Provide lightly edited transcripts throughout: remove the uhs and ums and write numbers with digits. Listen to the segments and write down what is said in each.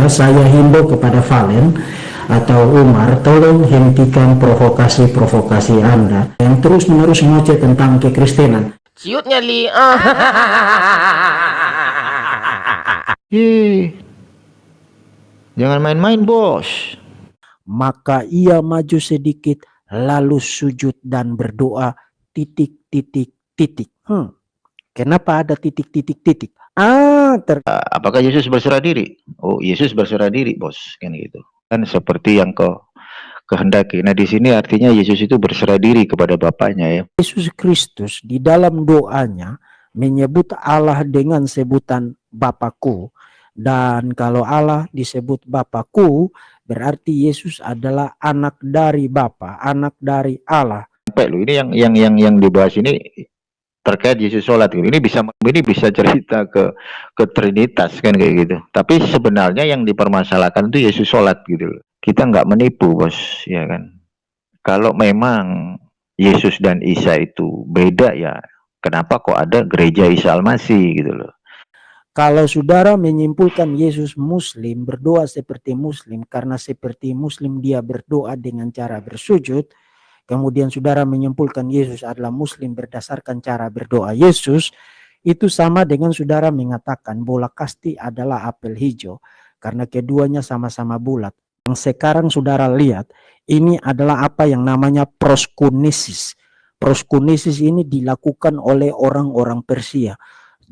saya himbau kepada Valen atau Umar, tolong hentikan provokasi-provokasi Anda yang terus-menerus ngoceh tentang kekristenan. Ciutnya Li. Jangan main-main, bos. Maka ia maju sedikit, lalu sujud dan berdoa, titik. Kenapa ada titik? Apakah Yesus berserah diri? Oh, Yesus berserah diri, bos, kan gitu. Kan seperti yang kau kehendaki. Nah, di sini artinya Yesus itu berserah diri kepada Bapaknya, ya. Yesus Kristus di dalam doanya menyebut Allah dengan sebutan Bapakku. Dan kalau Allah disebut Bapakku, berarti Yesus adalah anak dari Bapa, anak dari Allah. Sampai lu ini yang dibahas ini terkait Yesus sholat. Ini bisa cerita ke Trinitas, kan kayak gitu. Tapi sebenarnya yang dipermasalahkan itu Yesus sholat gitu loh. Kita nggak menipu, bos, ya kan. Kalau memang Yesus dan Isa itu beda, ya kenapa kok ada gereja Isa Al-Masih gitu loh. Kalau saudara menyimpulkan Yesus Muslim, berdoa seperti Muslim, karena seperti Muslim dia berdoa dengan cara bersujud, kemudian saudara menyimpulkan Yesus adalah Muslim berdasarkan cara berdoa Yesus, itu sama dengan saudara mengatakan bola kasti adalah apel hijau, karena keduanya sama-sama bulat. Yang sekarang saudara lihat, ini adalah apa yang namanya proskunesis. Proskunesis ini dilakukan oleh orang-orang Persia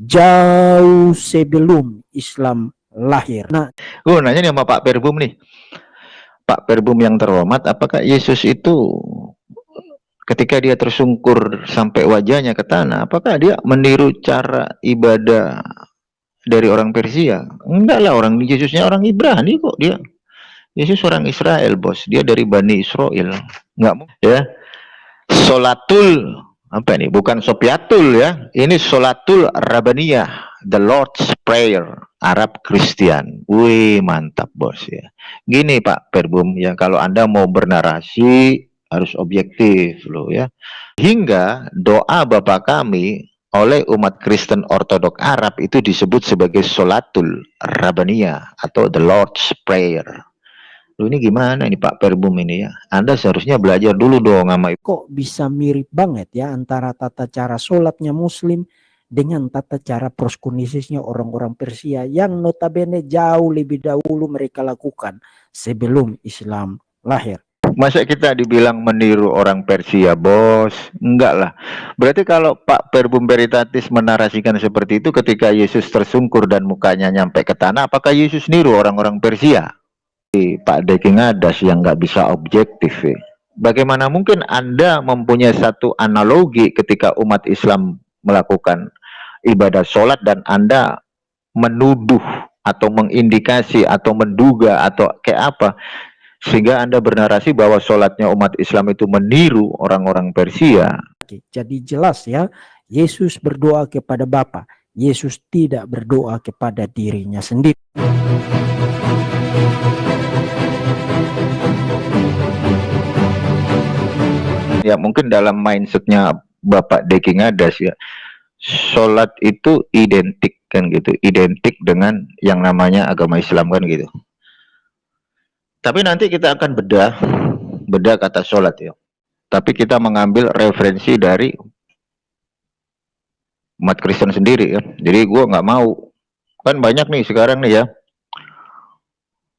jauh sebelum Islam lahir. Nah, gue nanya nih sama Pak Perbum nih, Pak Perbum yang terhormat, apakah Yesus itu ketika dia tersungkur sampai wajahnya ke tanah, apakah dia meniru cara ibadah dari orang Persia? Enggak lah, orang Yesusnya orang Ibrani kok dia. Yesus orang Israel, bos. Dia dari Bani Israel. Enggak mungkin, ya. Sholatul apa ini? Bukan Sopiatul, ya. Ini Sholatul Rabbaniyah, the Lord's Prayer, Arab Christian. Wih, mantap, bos, ya. Gini Pak Perbum, ya, kalau Anda mau bernarasi harus objektif loh, ya. Hingga doa Bapa kami oleh umat Kristen Ortodok Arab itu disebut sebagai Sholatul Rabbaniyah atau the Lord's Prayer. Loh, ini gimana ini Pak Perbum ini, ya? Anda seharusnya belajar dulu dong sama. Kok bisa mirip banget ya antara tata cara sholatnya Muslim dengan tata cara proskunisisnya orang-orang Persia yang notabene jauh lebih dahulu mereka lakukan sebelum Islam lahir. Masa kita dibilang meniru orang Persia, bos? Enggak lah. Berarti kalau Pak Perbum Veritatis menarasikan seperti itu ketika Yesus tersungkur dan mukanya nyampe ke tanah, apakah Yesus niru orang-orang Persia? Pak Deki Ngadas yang nggak bisa objektif, ya. Bagaimana mungkin Anda mempunyai satu analogi ketika umat Islam melakukan ibadah sholat dan Anda menuduh atau mengindikasi atau menduga atau kayak apa sehingga Anda bernarasi bahwa sholatnya umat Islam itu meniru orang-orang Persia. Jadi jelas ya, Yesus berdoa kepada Bapa. Yesus tidak berdoa kepada dirinya sendiri. Ya mungkin dalam mindsetnya Bapak Deki Ngadas, ya, sholat itu identik, kan gitu, identik dengan yang namanya agama Islam, kan gitu. Tapi nanti kita akan bedah kata sholat, ya. Tapi kita mengambil referensi dari umat Kristen sendiri, ya. Jadi gue nggak mau, kan banyak nih sekarang nih, ya,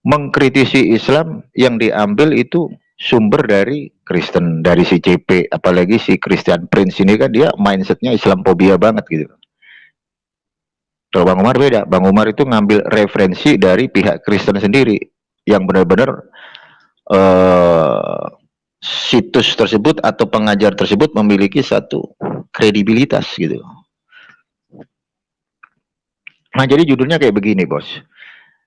mengkritisi Islam yang diambil itu sumber dari Kristen, dari si CP, apalagi si Christian Prince ini kan dia mindsetnya Islamophobia banget gitu. Kalau Bang Umar beda, Bang Umar itu ngambil referensi dari pihak Kristen sendiri yang benar-benar situs tersebut atau pengajar tersebut memiliki satu kredibilitas gitu. Nah jadi judulnya kayak begini, bos.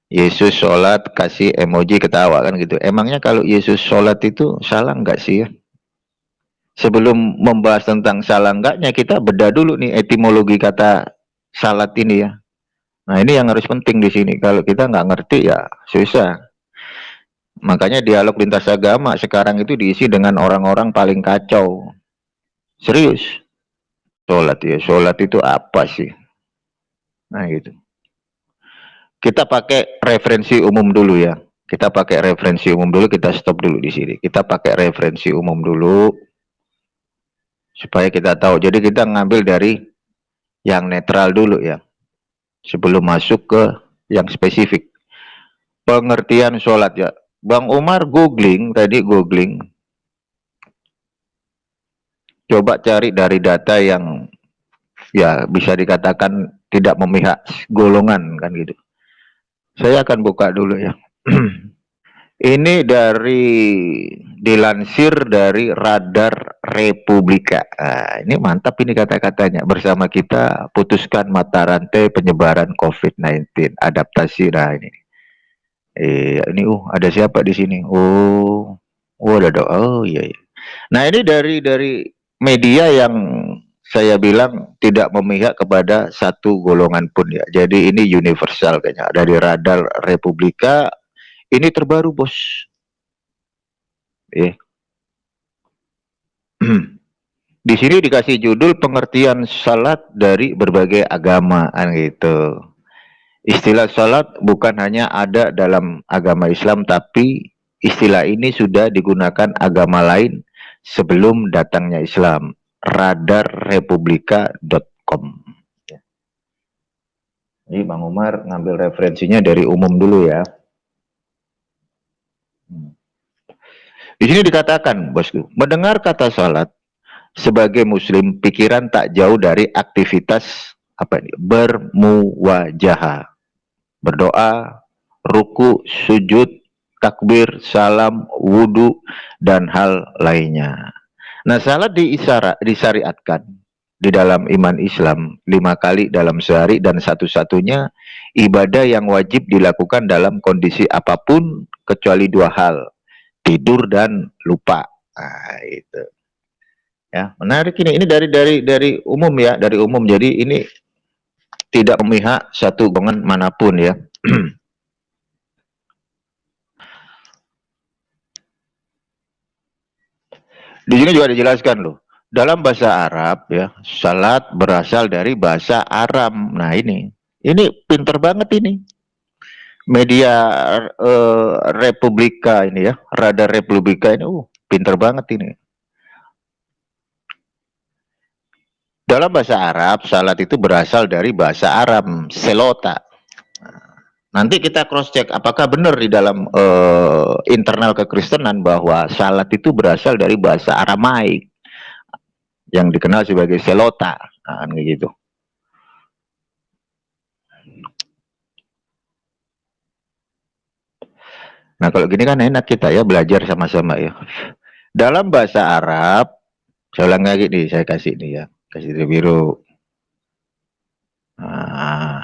Yesus sholat kasih emoji ketawa, kan gitu. Emangnya kalau Yesus sholat itu salah nggak sih, ya? Sebelum membahas tentang salah enggaknya, kita bedah dulu nih etimologi kata salat ini, ya. Nah ini yang harus penting di sini. Kalau kita nggak ngerti ya susah. Makanya dialog lintas agama sekarang itu diisi dengan orang-orang paling kacau. Serius. Sholat, ya, sholat itu apa sih? Nah gitu. Kita pakai referensi umum dulu ya. Kita pakai referensi umum dulu, kita stop dulu di sini. Kita pakai referensi umum dulu supaya kita tahu. Jadi kita ngambil dari yang netral dulu ya. Sebelum masuk ke yang spesifik. Pengertian sholat ya. Bang Umar googling, tadi googling. Coba cari dari data yang ya bisa dikatakan tidak memihak golongan kan gitu. Saya akan buka dulu ya. Ini dilansir dari Radar Republika. Nah, ini mantap ini kata-katanya. Bersama kita putuskan mata rantai penyebaran COVID-19. Adaptasi. Nah ini. Ini ada siapa di sini? Oh ada. Oh iya. Nah ini dari media yang saya bilang tidak memihak kepada satu golongan pun ya. Jadi ini universal kayaknya. Dari Radar Republika. Ini terbaru bos. Di sini dikasih judul pengertian salat dari berbagai agama gitu. Istilah salat bukan hanya ada dalam agama Islam, tapi istilah ini sudah digunakan agama lain sebelum datangnya Islam. Radarrepublika.com. Jadi Bang Umar ngambil referensinya dari umum dulu ya. Di sini dikatakan, bosku, mendengar kata salat sebagai muslim, pikiran tak jauh dari aktivitas bermuwajahah, berdoa, ruku, sujud, takbir, salam, wudhu, dan hal lainnya. Nah, salat disyariatkan di dalam iman Islam 5 kali dalam sehari dan satu-satunya ibadah yang wajib dilakukan dalam kondisi apapun kecuali 2 hal, tidur dan lupa. Nah, itu. Ya, menarik ini. Ini dari umum ya, dari umum. Jadi ini tidak memihak satu golongan manapun ya. Di sini juga dijelaskan loh. Dalam bahasa Arab ya, salat berasal dari bahasa Aram. Nah ini pinter banget ini. Media Republika ini ya, Radar Republika ini, pinter banget ini. Dalam bahasa Arab, salat itu berasal dari bahasa Aram, selota. Nanti kita cross check apakah benar di dalam internal kekristenan bahwa salat itu berasal dari bahasa Aramaik yang dikenal sebagai selota, nah, gitu. Nah kalau gini kan enak kita ya belajar sama-sama ya. Dalam bahasa Arab, saya ulang lagi nih, saya kasih ini ya, kasih biru. Nah,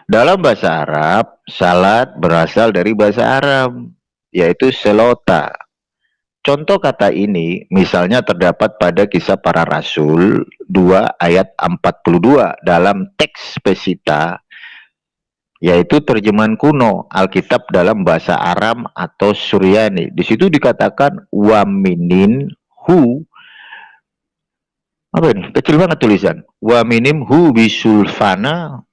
dalam bahasa Arab, salat berasal dari bahasa Arab, yaitu selota. Contoh kata ini misalnya terdapat pada Kisah Para Rasul 2 ayat 42 dalam teks Pesita, yaitu terjemahan kuno Alkitab dalam bahasa Aram atau Suryani. Di situ dikatakan waminin hu, apa ini? Kecil banget tulisan. Waminim hu bisulfana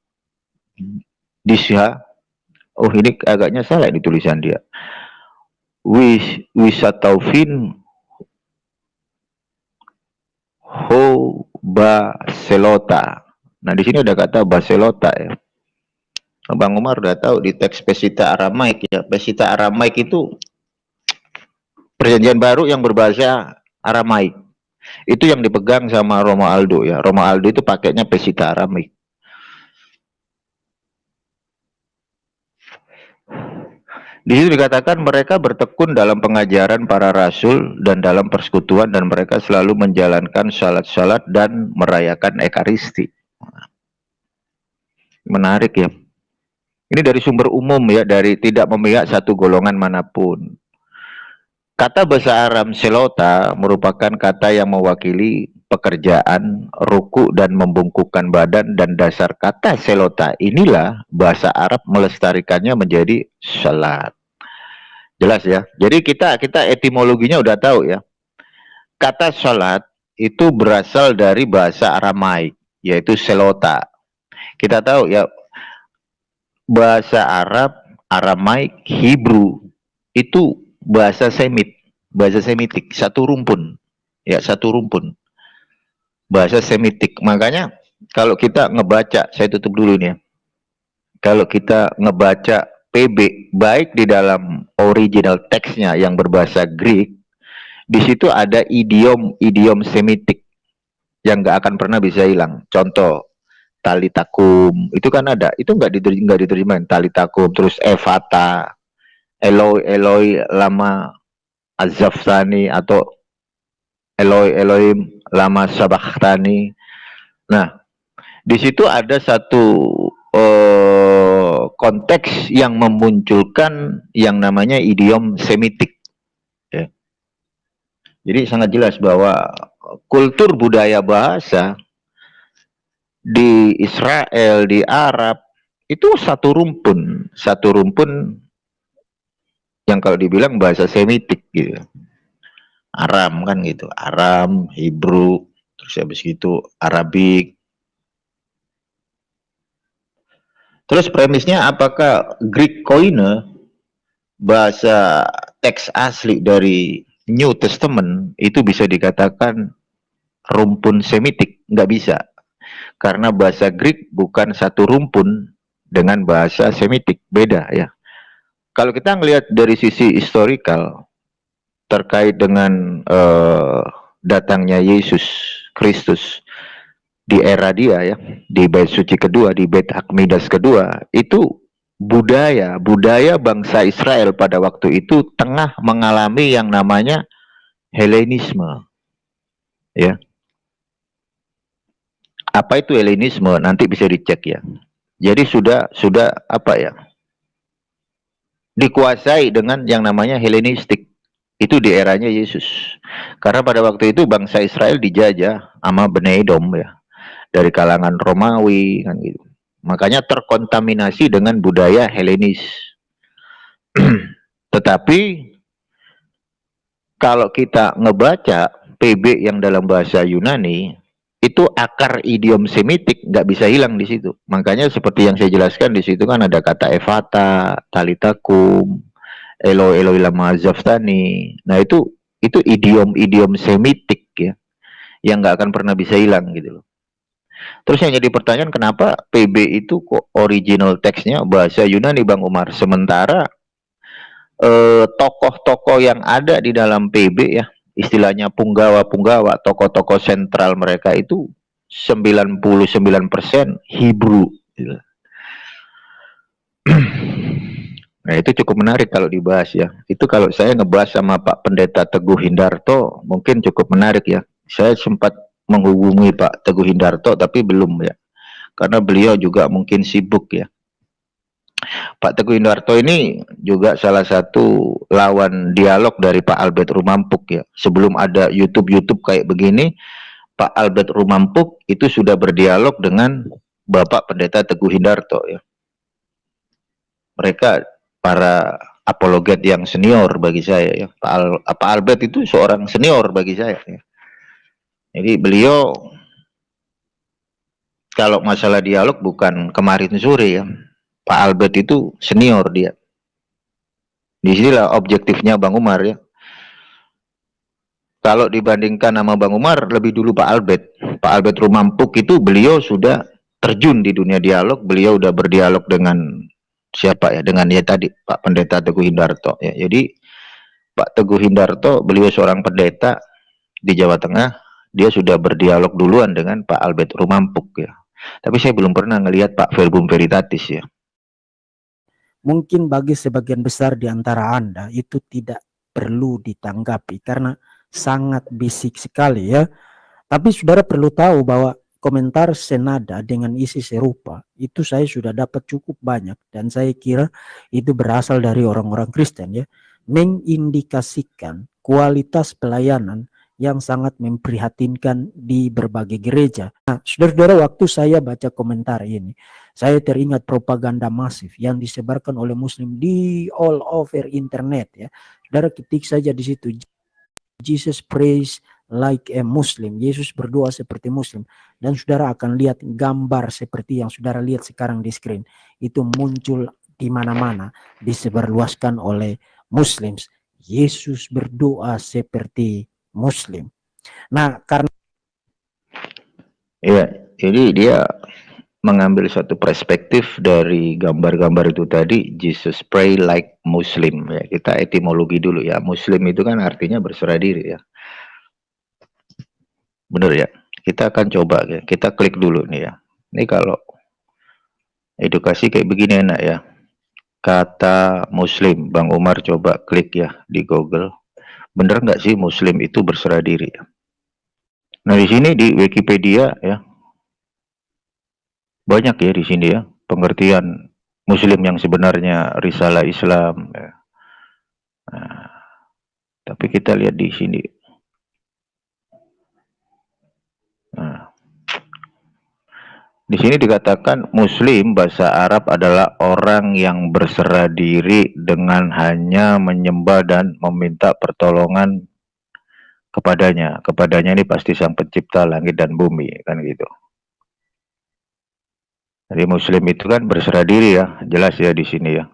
disha. Oh ini agaknya salah ini tulisan dia. Wisataufin ho baselota. Nah di sini ada kata baselota ya. Bang Umar udah tahu di teks Pesita Aramaik ya. Pesita Aramaik itu perjanjian baru yang berbahasa Aramaik. Itu yang dipegang sama Romo Aldo ya. Romo Aldo itu pakainya Pesita Aramaik. Di situ dikatakan mereka bertekun dalam pengajaran para rasul dan dalam persekutuan, dan mereka selalu menjalankan salat-salat dan merayakan ekaristi. Menarik ya. Ini dari sumber umum ya, dari tidak memihak satu golongan manapun. Kata bahasa Aram selota merupakan kata yang mewakili pekerjaan, ruku dan membungkukkan badan, dan dasar kata selota inilah bahasa Arab melestarikannya menjadi salat. Jelas ya. Jadi kita etimologinya udah tahu ya. Kata salat itu berasal dari bahasa Aramaik, yaitu selota. Kita tahu ya, bahasa Arab, Aramaik, Hebrew itu bahasa Semitik, satu rumpun. Ya, satu rumpun. Bahasa Semitik. Makanya kalau kita ngebaca, saya tutup dulu nih ya. Kalau kita ngebaca PB, baik di dalam original teksnya yang berbahasa Greek, di situ ada idiom Semitik yang nggak akan pernah bisa hilang. Contoh, talitakum, itu kan ada. Itu nggak diterjemahin. Talitakum, terus Evata, Eloi, Eloi, lama Azaftani, atau Eloi, Elohim, lama Sabachthani. Nah, di situ ada satu konteks yang memunculkan yang namanya idiom Semitik. Ya. Jadi sangat jelas bahwa kultur budaya bahasa di Israel, di Arab, itu satu rumpun yang kalau dibilang bahasa Semitik gitu. Aram kan gitu, Aram, Hebrew, terus habis itu Arabik. Terus premisnya apakah Greek Koine, bahasa teks asli dari New Testament, itu bisa dikatakan rumpun Semitik? Nggak bisa. Karena bahasa Greek bukan satu rumpun dengan bahasa Semitik, beda ya. Kalau kita ngelihat dari sisi historikal terkait dengan datangnya Yesus Kristus di era dia ya, di bait suci kedua, di bait Hakmidas kedua, itu budaya bangsa Israel pada waktu itu tengah mengalami yang namanya Helenisme. Ya. Apa itu Helenisme? Nanti bisa dicek ya. Jadi sudah apa ya? Dikuasai dengan yang namanya Helenistik. Itu di eranya Yesus. Karena pada waktu itu bangsa Israel dijajah sama Bani Edom ya. Dari kalangan Romawi kan gitu. Makanya terkontaminasi dengan budaya Helenis. Tetapi kalau kita ngebaca PB yang dalam bahasa Yunani, itu akar idiom Semitik nggak bisa hilang di situ. Makanya seperti yang saya jelaskan di situ kan ada kata Evata, Talitakum, Eloi Eloi lama Zaftani. Nah itu idiom Semitik ya, yang nggak akan pernah bisa hilang gitu loh. Terus yang jadi pertanyaan, kenapa PB itu kok original teksnya bahasa Yunani, Bang Umar, sementara tokoh-tokoh yang ada di dalam PB ya, istilahnya punggawa-punggawa, tokoh-tokoh sentral mereka itu 99% Hebrew gitu. Nah itu cukup menarik kalau dibahas ya. Itu kalau saya ngebahas sama Pak Pendeta Teguh Hindarto, mungkin cukup menarik ya. Saya sempat menghubungi Pak Teguh Hindarto tapi belum ya, karena beliau juga mungkin sibuk ya. Pak Teguh Hindarto ini juga salah satu lawan dialog dari Pak Albert Rumampuk ya. Sebelum ada YouTube kayak begini, Pak Albert Rumampuk itu sudah berdialog dengan Bapak Pendeta Teguh Hindarto ya. Mereka para apologet yang senior bagi saya ya. Pak Albert itu seorang senior bagi saya ya. Jadi beliau kalau masalah dialog bukan kemarin sore ya. Pak Albert itu senior dia. Di sinilah objektifnya Bang Umar ya. Kalau dibandingkan sama Bang Umar, lebih dulu Pak Albert. Pak Albert Rumampuk itu beliau sudah terjun di dunia dialog. Beliau udah berdialog dengan siapa ya? Dengan ya tadi Pak Pendeta Teguh Hindarto ya. Jadi Pak Teguh Hindarto beliau seorang pendeta di Jawa Tengah. Dia sudah berdialog duluan dengan Pak Albert Rumampuk ya. Tapi saya belum pernah ngelihat Pak Verbum Veritatis ya. Mungkin bagi sebagian besar di antara Anda itu tidak perlu ditanggapi karena sangat basic sekali ya. Tapi saudara perlu tahu bahwa komentar senada dengan isi serupa itu saya sudah dapat cukup banyak, dan saya kira itu berasal dari orang-orang Kristen ya, mengindikasikan kualitas pelayanan yang sangat memprihatinkan di berbagai gereja. Nah, saudara-saudara, waktu saya baca komentar ini, saya teringat propaganda masif yang disebarkan oleh Muslim di all over internet ya. Saudara ketik saja di situ, Jesus praise like a Muslim. Yesus berdoa seperti Muslim. Dan saudara akan lihat gambar seperti yang saudara lihat sekarang di screen. Itu muncul di mana-mana, disebarluaskan oleh Muslims. Yesus berdoa seperti Muslim. Nah, karena jadi dia mengambil satu perspektif dari gambar-gambar itu tadi, Jesus pray like Muslim. Ya, kita etimologi dulu ya. Muslim itu kan artinya berserah diri ya. Bener ya. Kita akan coba ya. Kita klik dulu nih ya. Ini kalau edukasi kayak begini enak ya. Kata Muslim, Bang Umar coba klik ya di Google. Bener nggak sih Muslim itu berserah diri? Nah di sini di Wikipedia ya banyak ya di sini ya pengertian Muslim yang sebenarnya risalah Islam. Ya. Nah, tapi kita lihat di sini. Nah, di sini dikatakan Muslim bahasa Arab adalah orang yang berserah diri dengan hanya menyembah dan meminta pertolongan kepadanya. Kepadanya ini pasti Sang Pencipta langit dan bumi, kan gitu. Jadi Muslim itu kan berserah diri ya, jelas ya di sini ya.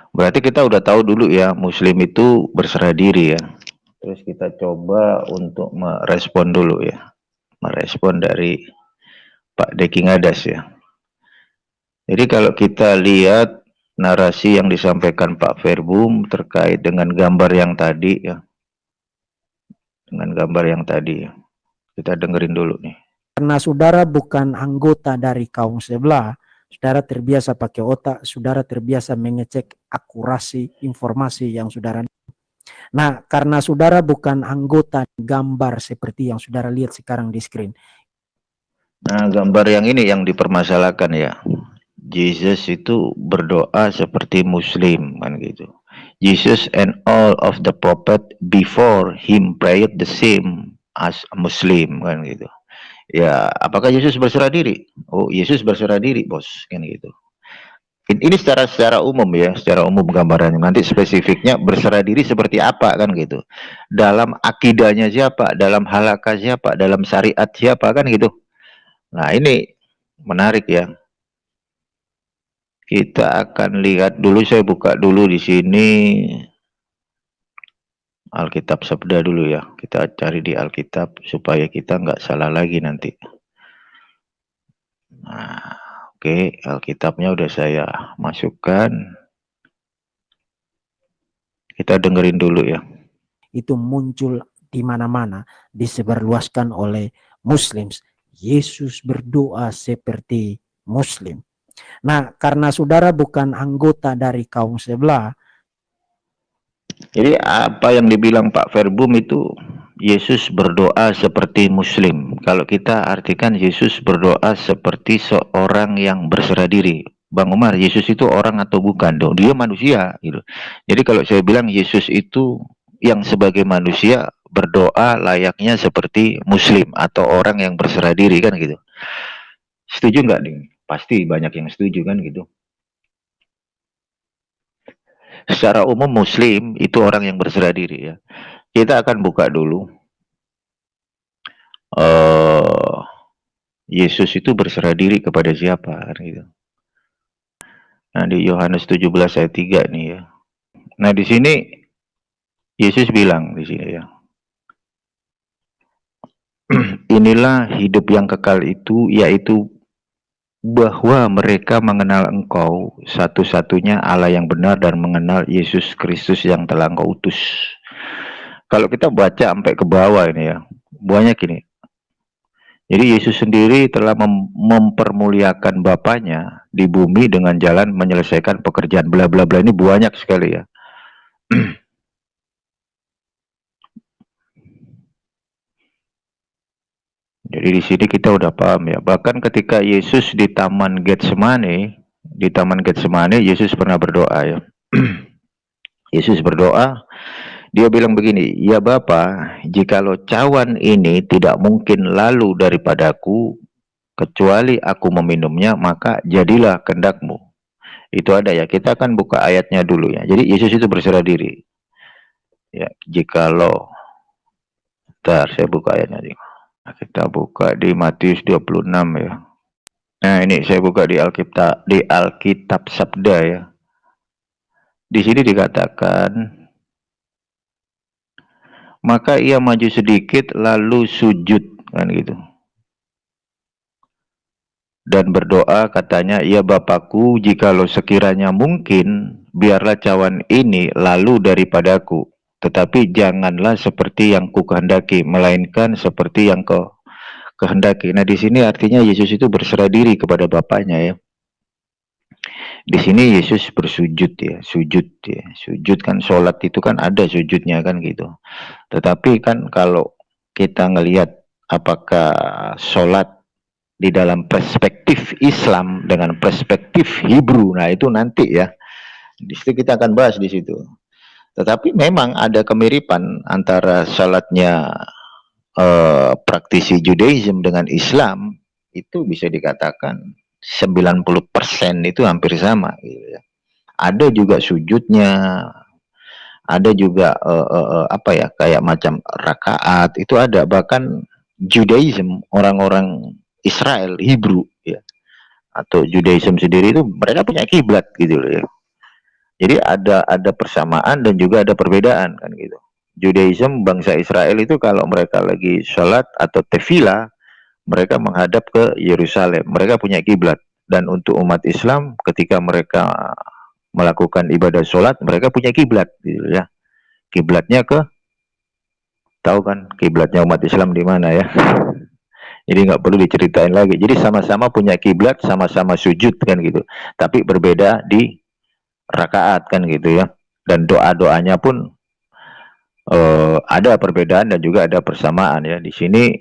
Berarti kita udah tahu dulu ya, Muslim itu berserah diri ya. Terus kita coba untuk merespon dulu ya. Merespon dari Pak Deki Ngadas ya. Jadi kalau kita lihat narasi yang disampaikan Pak Verbum terkait dengan gambar yang tadi ya. Dengan gambar yang tadi ya. Kita dengerin dulu nih. Karena saudara bukan anggota dari kaum sebelah, saudara terbiasa pakai otak, saudara terbiasa mengecek akurasi informasi yang saudara. Nah, karena saudara bukan anggota gambar seperti yang saudara lihat sekarang di screen. Nah, gambar yang ini yang dipermasalahkan ya. Jesus itu berdoa seperti Muslim kan gitu. Jesus and all of the prophet before him prayed the same as a Muslim kan gitu. Ya, apakah Yesus berserah diri? Oh, Yesus berserah diri, bos, kan gitu. Ini secara umum ya, secara umum gambarannya. Nanti spesifiknya berserah diri seperti apa kan gitu. Dalam akidahnya siapa, dalam halakah siapa, dalam syariat siapa kan gitu. Nah, ini menarik ya. Kita akan lihat dulu, saya buka dulu di sini Alkitab Sabda dulu ya. Kita cari di Alkitab supaya kita nggak salah lagi nanti. Nah, oke, Alkitabnya udah saya masukkan. Kita dengerin dulu ya. Itu muncul di mana-mana, disebarluaskan oleh Muslims. Yesus berdoa seperti Muslim. Nah, karena saudara bukan anggota dari kaum sebelah. Jadi apa yang dibilang Pak Verbum itu Yesus berdoa seperti Muslim. Kalau kita artikan Yesus berdoa seperti seorang yang berserah diri. Bang Umar, Yesus itu orang atau bukan? Dong, dia manusia gitu. Jadi kalau saya bilang Yesus itu yang sebagai manusia berdoa layaknya seperti Muslim atau orang yang berserah diri kan gitu. Setuju nggak nih? Pasti banyak yang setuju kan gitu. Secara umum Muslim itu orang yang berserah diri ya. Kita akan buka dulu. Yesus itu berserah diri kepada siapa kan gitu. Nah di Yohanes 17 ayat 3 nih ya. Nah di sini Yesus bilang di sini ya. Inilah hidup yang kekal itu, yaitu bahwa mereka mengenal Engkau satu-satunya Allah yang benar dan mengenal Yesus Kristus yang telah Engkau utus. Kalau kita baca sampai ke bawah ini ya, banyak ini. Jadi Yesus sendiri telah mempermuliakan Bapaknya di bumi dengan jalan menyelesaikan pekerjaan bla bla bla, ini banyak sekali ya. Jadi di sini kita udah paham ya. Bahkan ketika Yesus di Taman Getsemani, Yesus pernah berdoa ya. Yesus berdoa, dia bilang begini, ya Bapa, jikalau cawan ini tidak mungkin lalu daripadaku, kecuali aku meminumnya, maka jadilah kehendak-Mu. Itu ada ya, kita akan buka ayatnya dulu ya. Jadi Yesus itu berserah diri. Ya, jikalau, bentar saya buka ayatnya. Kita buka di Matius 26 ya. Nah, ini saya buka di Alkitab Sabda ya. Di sini dikatakan, maka ia maju sedikit lalu sujud, kan gitu. Dan berdoa katanya, ya Bapakku, jikalau sekiranya mungkin, biarlah cawan ini lalu daripadaku. Tetapi janganlah seperti yang kukehendaki, melainkan seperti yang kau kehendaki. Nah, di sini artinya Yesus itu berserah diri kepada Bapaknya ya. Di sini Yesus bersujud ya, sujud ya. Sujud kan, sholat itu kan ada sujudnya kan gitu. Tetapi kan kalau kita ngelihat apakah sholat di dalam perspektif Islam dengan perspektif Hebrew, nah itu nanti ya. Di situ kita akan bahas di situ. Tetapi memang ada kemiripan antara sholatnya praktisi Judaism dengan Islam, itu bisa dikatakan 90% itu hampir sama gitu ya. Ada juga sujudnya, ada juga apa ya, kayak macam rakaat itu ada. Bahkan Judaism, orang-orang Israel, Hebrew ya, atau Judaism sendiri itu mereka punya kiblat gitu loh ya. Jadi ada persamaan dan juga ada perbedaan kan gitu. Judaism, bangsa Israel itu kalau mereka lagi sholat atau tefillah, mereka menghadap ke Yerusalem. Mereka punya kiblat. Dan untuk umat Islam, ketika mereka melakukan ibadah sholat, mereka punya kiblat gitu ya. Kiblatnya tahu kan kiblatnya umat Islam di mana ya? Jadi nggak perlu diceritain lagi. Jadi sama-sama punya kiblat, sama-sama sujud kan gitu. Tapi berbeda di rakaat kan gitu ya. Dan doa-doanya pun ada perbedaan dan juga ada persamaan ya. Di sini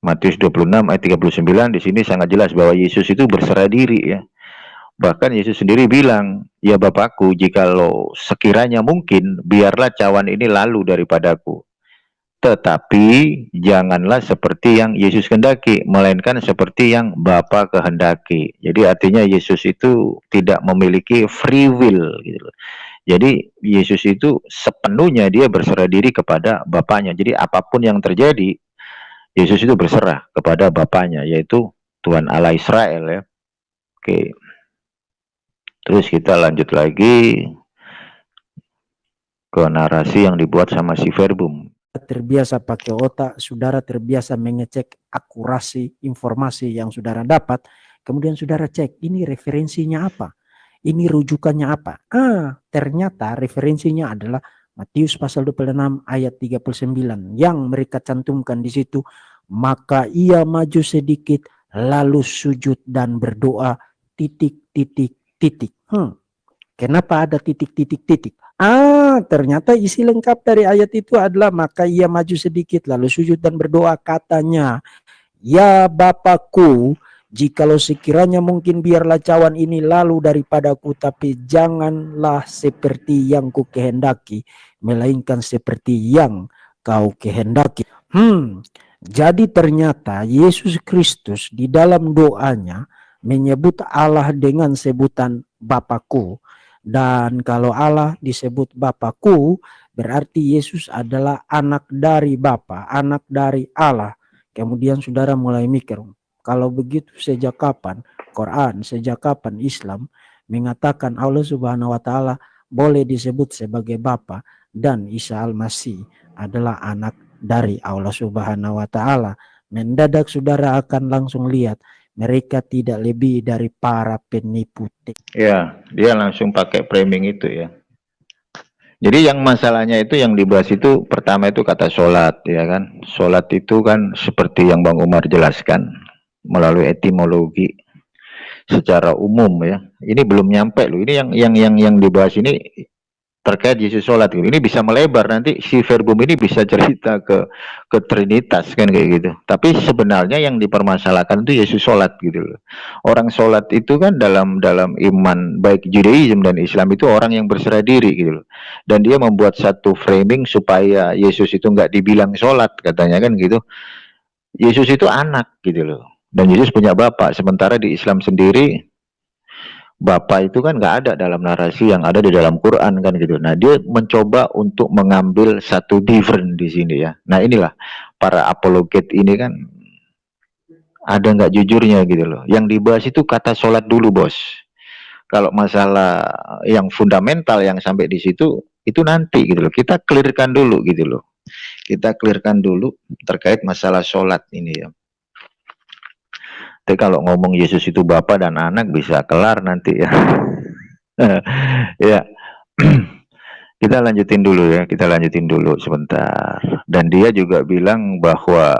Matius 26 ayat 39 di sini sangat jelas bahwa Yesus itu berserah diri ya. Bahkan Yesus sendiri bilang, ya Bapakku, jikalau sekiranya mungkin, biarlah cawan ini lalu daripadaku. Tetapi janganlah seperti yang Yesus kehendaki, melainkan seperti yang Bapa kehendaki. Jadi artinya Yesus itu tidak memiliki free will gitu. Jadi Yesus itu sepenuhnya dia berserah diri kepada Bapaknya. Jadi apapun yang terjadi, Yesus itu berserah kepada Bapaknya, yaitu Tuhan Allah Israel ya. Oke. Terus kita lanjut lagi ke narasi yang dibuat sama si Verbum. Terbiasa pakai otak, saudara terbiasa mengecek akurasi informasi yang saudara dapat, kemudian saudara cek ini referensinya apa, ini rujukannya apa. Ternyata referensinya adalah Matius pasal 26 ayat 39 yang mereka cantumkan di situ. Maka ia maju sedikit lalu sujud dan berdoa titik. Kenapa ada titik. Ternyata isi lengkap dari ayat itu adalah maka ia maju sedikit lalu sujud dan berdoa katanya, ya Bapakku, jikalau sekiranya mungkin biarlah cawan ini lalu daripadaku, tapi janganlah seperti yang ku kehendaki, melainkan seperti yang kau kehendaki. Jadi ternyata Yesus Kristus di dalam doanya menyebut Allah dengan sebutan Bapakku. Dan kalau Allah disebut Bapakku, berarti Yesus adalah anak dari Bapa, anak dari Allah. Kemudian saudara mulai mikir, kalau begitu sejak kapan Quran, sejak kapan Islam mengatakan Allah Subhanahu wa Ta'ala boleh disebut sebagai Bapa dan Isa Al-Masih adalah anak dari Allah Subhanahu wa Ta'ala? Mendadak saudara akan langsung lihat mereka tidak lebih dari para penipu. Ya, dia langsung pakai framing itu ya. Jadi yang masalahnya itu yang dibahas itu pertama itu kata sholat ya kan. Sholat itu kan seperti yang Bang Umar jelaskan melalui etimologi secara umum ya. Ini belum nyampe loh. Ini yang dibahas ini terkait Yesus sholat gitu. Ini bisa melebar, nanti si Verbum ini bisa cerita ke Trinitas kan kayak gitu. Tapi sebenarnya yang dipermasalahkan itu Yesus sholat gitu loh. Orang sholat itu kan dalam iman baik Judaism dan Islam itu orang yang berserah diri gitu loh. Dan dia membuat satu framing supaya Yesus itu nggak dibilang sholat katanya kan gitu. Yesus itu anak gitu loh. Dan Yesus punya bapak. Sementara di Islam sendiri Bapa itu kan nggak ada dalam narasi yang ada di dalam Quran kan gitu. Nah, dia mencoba untuk mengambil satu different di sini ya. Nah, inilah para apologet ini kan ada nggak jujurnya gitu loh. Yang dibahas itu kata sholat dulu, bos. Kalau masalah yang fundamental yang sampai di situ itu nanti gitu loh. Kita clearkan dulu gitu loh. Kita clearkan dulu terkait masalah sholat ini ya. Tapi kalau ngomong Yesus itu Bapa dan Anak bisa kelar nanti ya. Ya, kita lanjutin dulu ya, kita lanjutin dulu sebentar. Dan dia juga bilang bahwa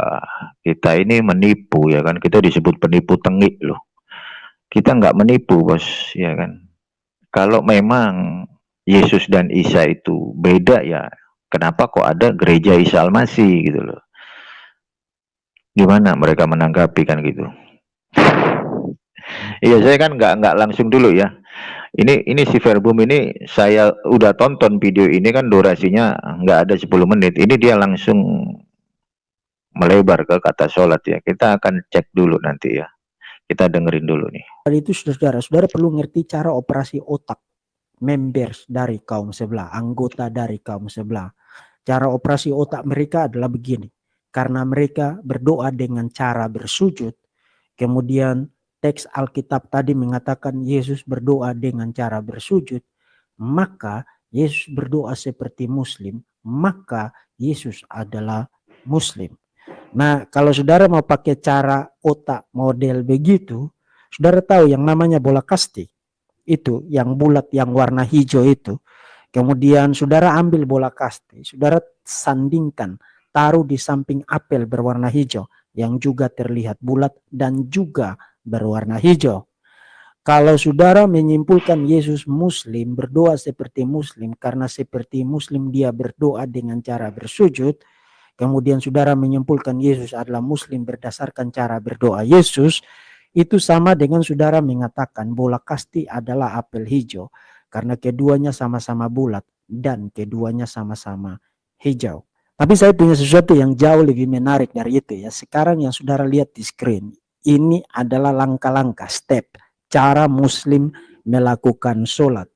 kita ini menipu ya kan, kita disebut penipu tengik loh. Kita nggak menipu bos, ya kan. Kalau memang Yesus dan Isa itu beda ya, kenapa kok ada gereja Isa Al-Masih gitu loh. Gimana mereka menanggapi kan gitu. Iya, saya kan nggak langsung dulu ya. Ini si Verbum ini saya udah tonton video ini kan durasinya nggak ada 10 menit. Ini dia langsung melebar ke kata sholat ya. Kita akan cek dulu nanti ya. Kita dengerin dulu nih. Itu saudara perlu ngerti cara operasi otak members dari kaum sebelah, anggota dari kaum sebelah. Cara operasi otak mereka adalah begini. Karena mereka berdoa dengan cara bersujud, kemudian teks Alkitab tadi mengatakan Yesus berdoa dengan cara bersujud, maka Yesus berdoa seperti Muslim, maka Yesus adalah Muslim. Nah, kalau saudara mau pakai cara otak model begitu, saudara tahu yang namanya bola kasti, itu yang bulat yang warna hijau itu. Kemudian saudara ambil bola kasti, saudara sandingkan, taruh di samping apel berwarna hijau yang juga terlihat bulat dan juga berwarna hijau. Kalau saudara menyimpulkan Yesus Muslim, berdoa seperti Muslim, karena seperti Muslim dia berdoa dengan cara bersujud, kemudian saudara menyimpulkan Yesus adalah Muslim berdasarkan cara berdoa Yesus, itu sama dengan saudara mengatakan bola kasti adalah apel hijau, karena keduanya sama-sama bulat dan keduanya sama-sama hijau. Tapi saya punya sesuatu yang jauh lebih menarik dari itu ya. Sekarang yang saudara lihat di screen, ini adalah langkah-langkah step cara Muslim melakukan sholat.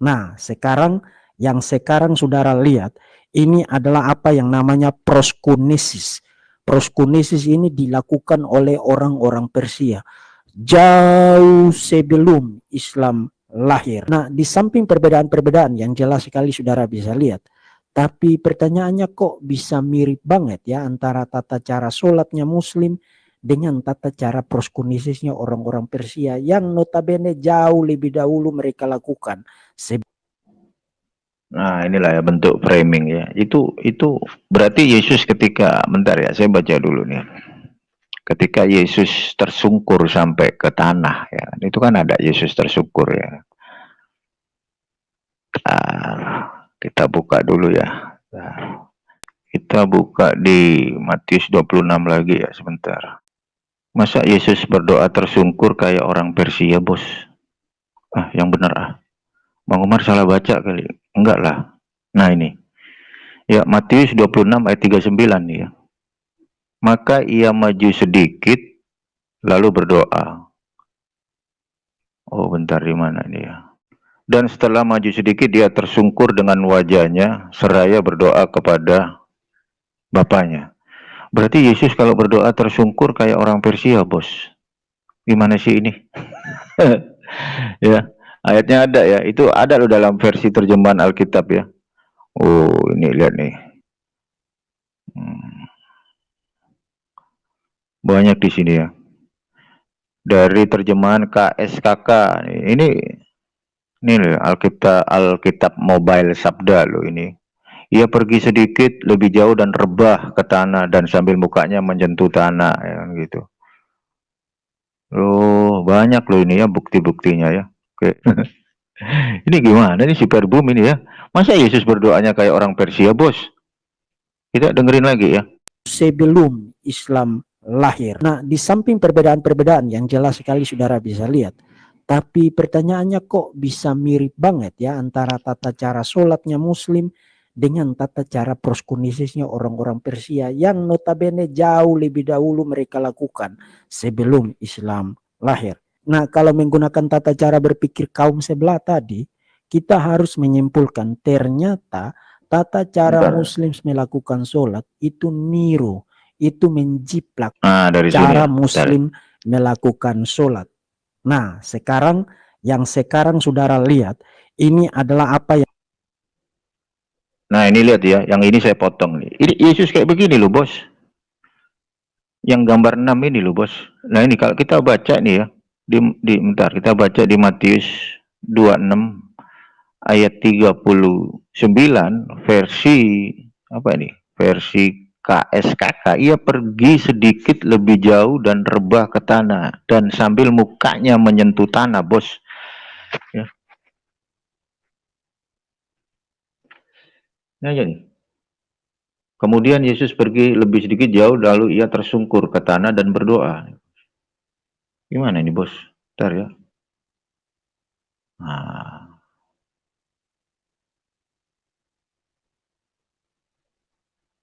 Nah, sekarang yang sekarang saudara lihat, ini adalah apa yang namanya proskunesis. Proskunesis ini dilakukan oleh orang-orang Persia jauh sebelum Islam lahir. Nah, di samping perbedaan-perbedaan yang jelas sekali saudara bisa lihat, tapi pertanyaannya kok bisa mirip banget ya antara tata cara sholatnya Muslim dengan tata cara proskunisisnya orang-orang Persia yang notabene jauh lebih dahulu mereka lakukan. Nah, inilah ya bentuk framing ya. Itu berarti Yesus ketika, bentar ya, saya baca dulu nih. Ketika Yesus tersungkur sampai ke tanah ya, itu kan ada Yesus tersungkur ya. Kita buka dulu ya. Kita buka di Matius 26 lagi ya sebentar. Masa Yesus berdoa tersungkur kayak orang Persia, bos? Yang benar Bang Umar salah baca kali. Enggak lah. Nah ini. Ya, Matius 26 ayat 39 nih ya. Maka ia maju sedikit lalu berdoa. Oh, bentar, di mana ini ya? Dan setelah maju sedikit dia tersungkur dengan wajahnya seraya berdoa kepada Bapaknya. Berarti Yesus kalau berdoa tersungkur kayak orang Persia, bos. Gimana sih ini? Ya, ayatnya ada ya. Itu ada loh dalam versi terjemahan Alkitab ya. Oh, ini lihat nih. Banyak di sini ya. Dari terjemahan KSKK. Ini loh, Alkitab Mobile Sabda loh ini. Ia pergi sedikit lebih jauh dan rebah ke tanah dan sambil mukanya menyentuh tanah ya gitu. Loh, banyak loh ini ya bukti-buktinya ya. Oke. Ini gimana nih si Verbum ini ya? Masa Yesus berdoanya kayak orang Persia, bos? Kita dengerin lagi ya. Sebelum Islam lahir. Nah, di samping perbedaan-perbedaan yang jelas sekali saudara bisa lihat, tapi pertanyaannya kok bisa mirip banget ya antara tata cara sholatnya Muslim dengan tata cara proskunisisnya orang-orang Persia yang notabene jauh lebih dahulu mereka lakukan sebelum Islam lahir. Nah, kalau menggunakan tata cara berpikir kaum sebelah tadi, kita harus menyimpulkan ternyata tata cara Bentar. Muslim melakukan sholat itu niru, itu menjiplak Dari sini cara ya. Muslim melakukan sholat. Nah, sekarang yang sekarang saudara lihat, ini adalah apa yang Nah, ini lihat ya, yang ini saya potong nih. Ini Yesus kayak begini loh, Bos. Yang gambar 6 ini loh, Bos. Nah, ini kalau kita baca nih ya, bentar, kita baca di Matius 26 ayat 39 versi apa ini? Versi KSKK. Ia pergi sedikit lebih jauh dan rebah ke tanah dan sambil mukanya menyentuh tanah, Bos. Ya. Nah, jadi kemudian Yesus pergi lebih sedikit jauh, lalu ia tersungkur ke tanah dan berdoa. Gimana ini, Bos? Bentar ya. Nah,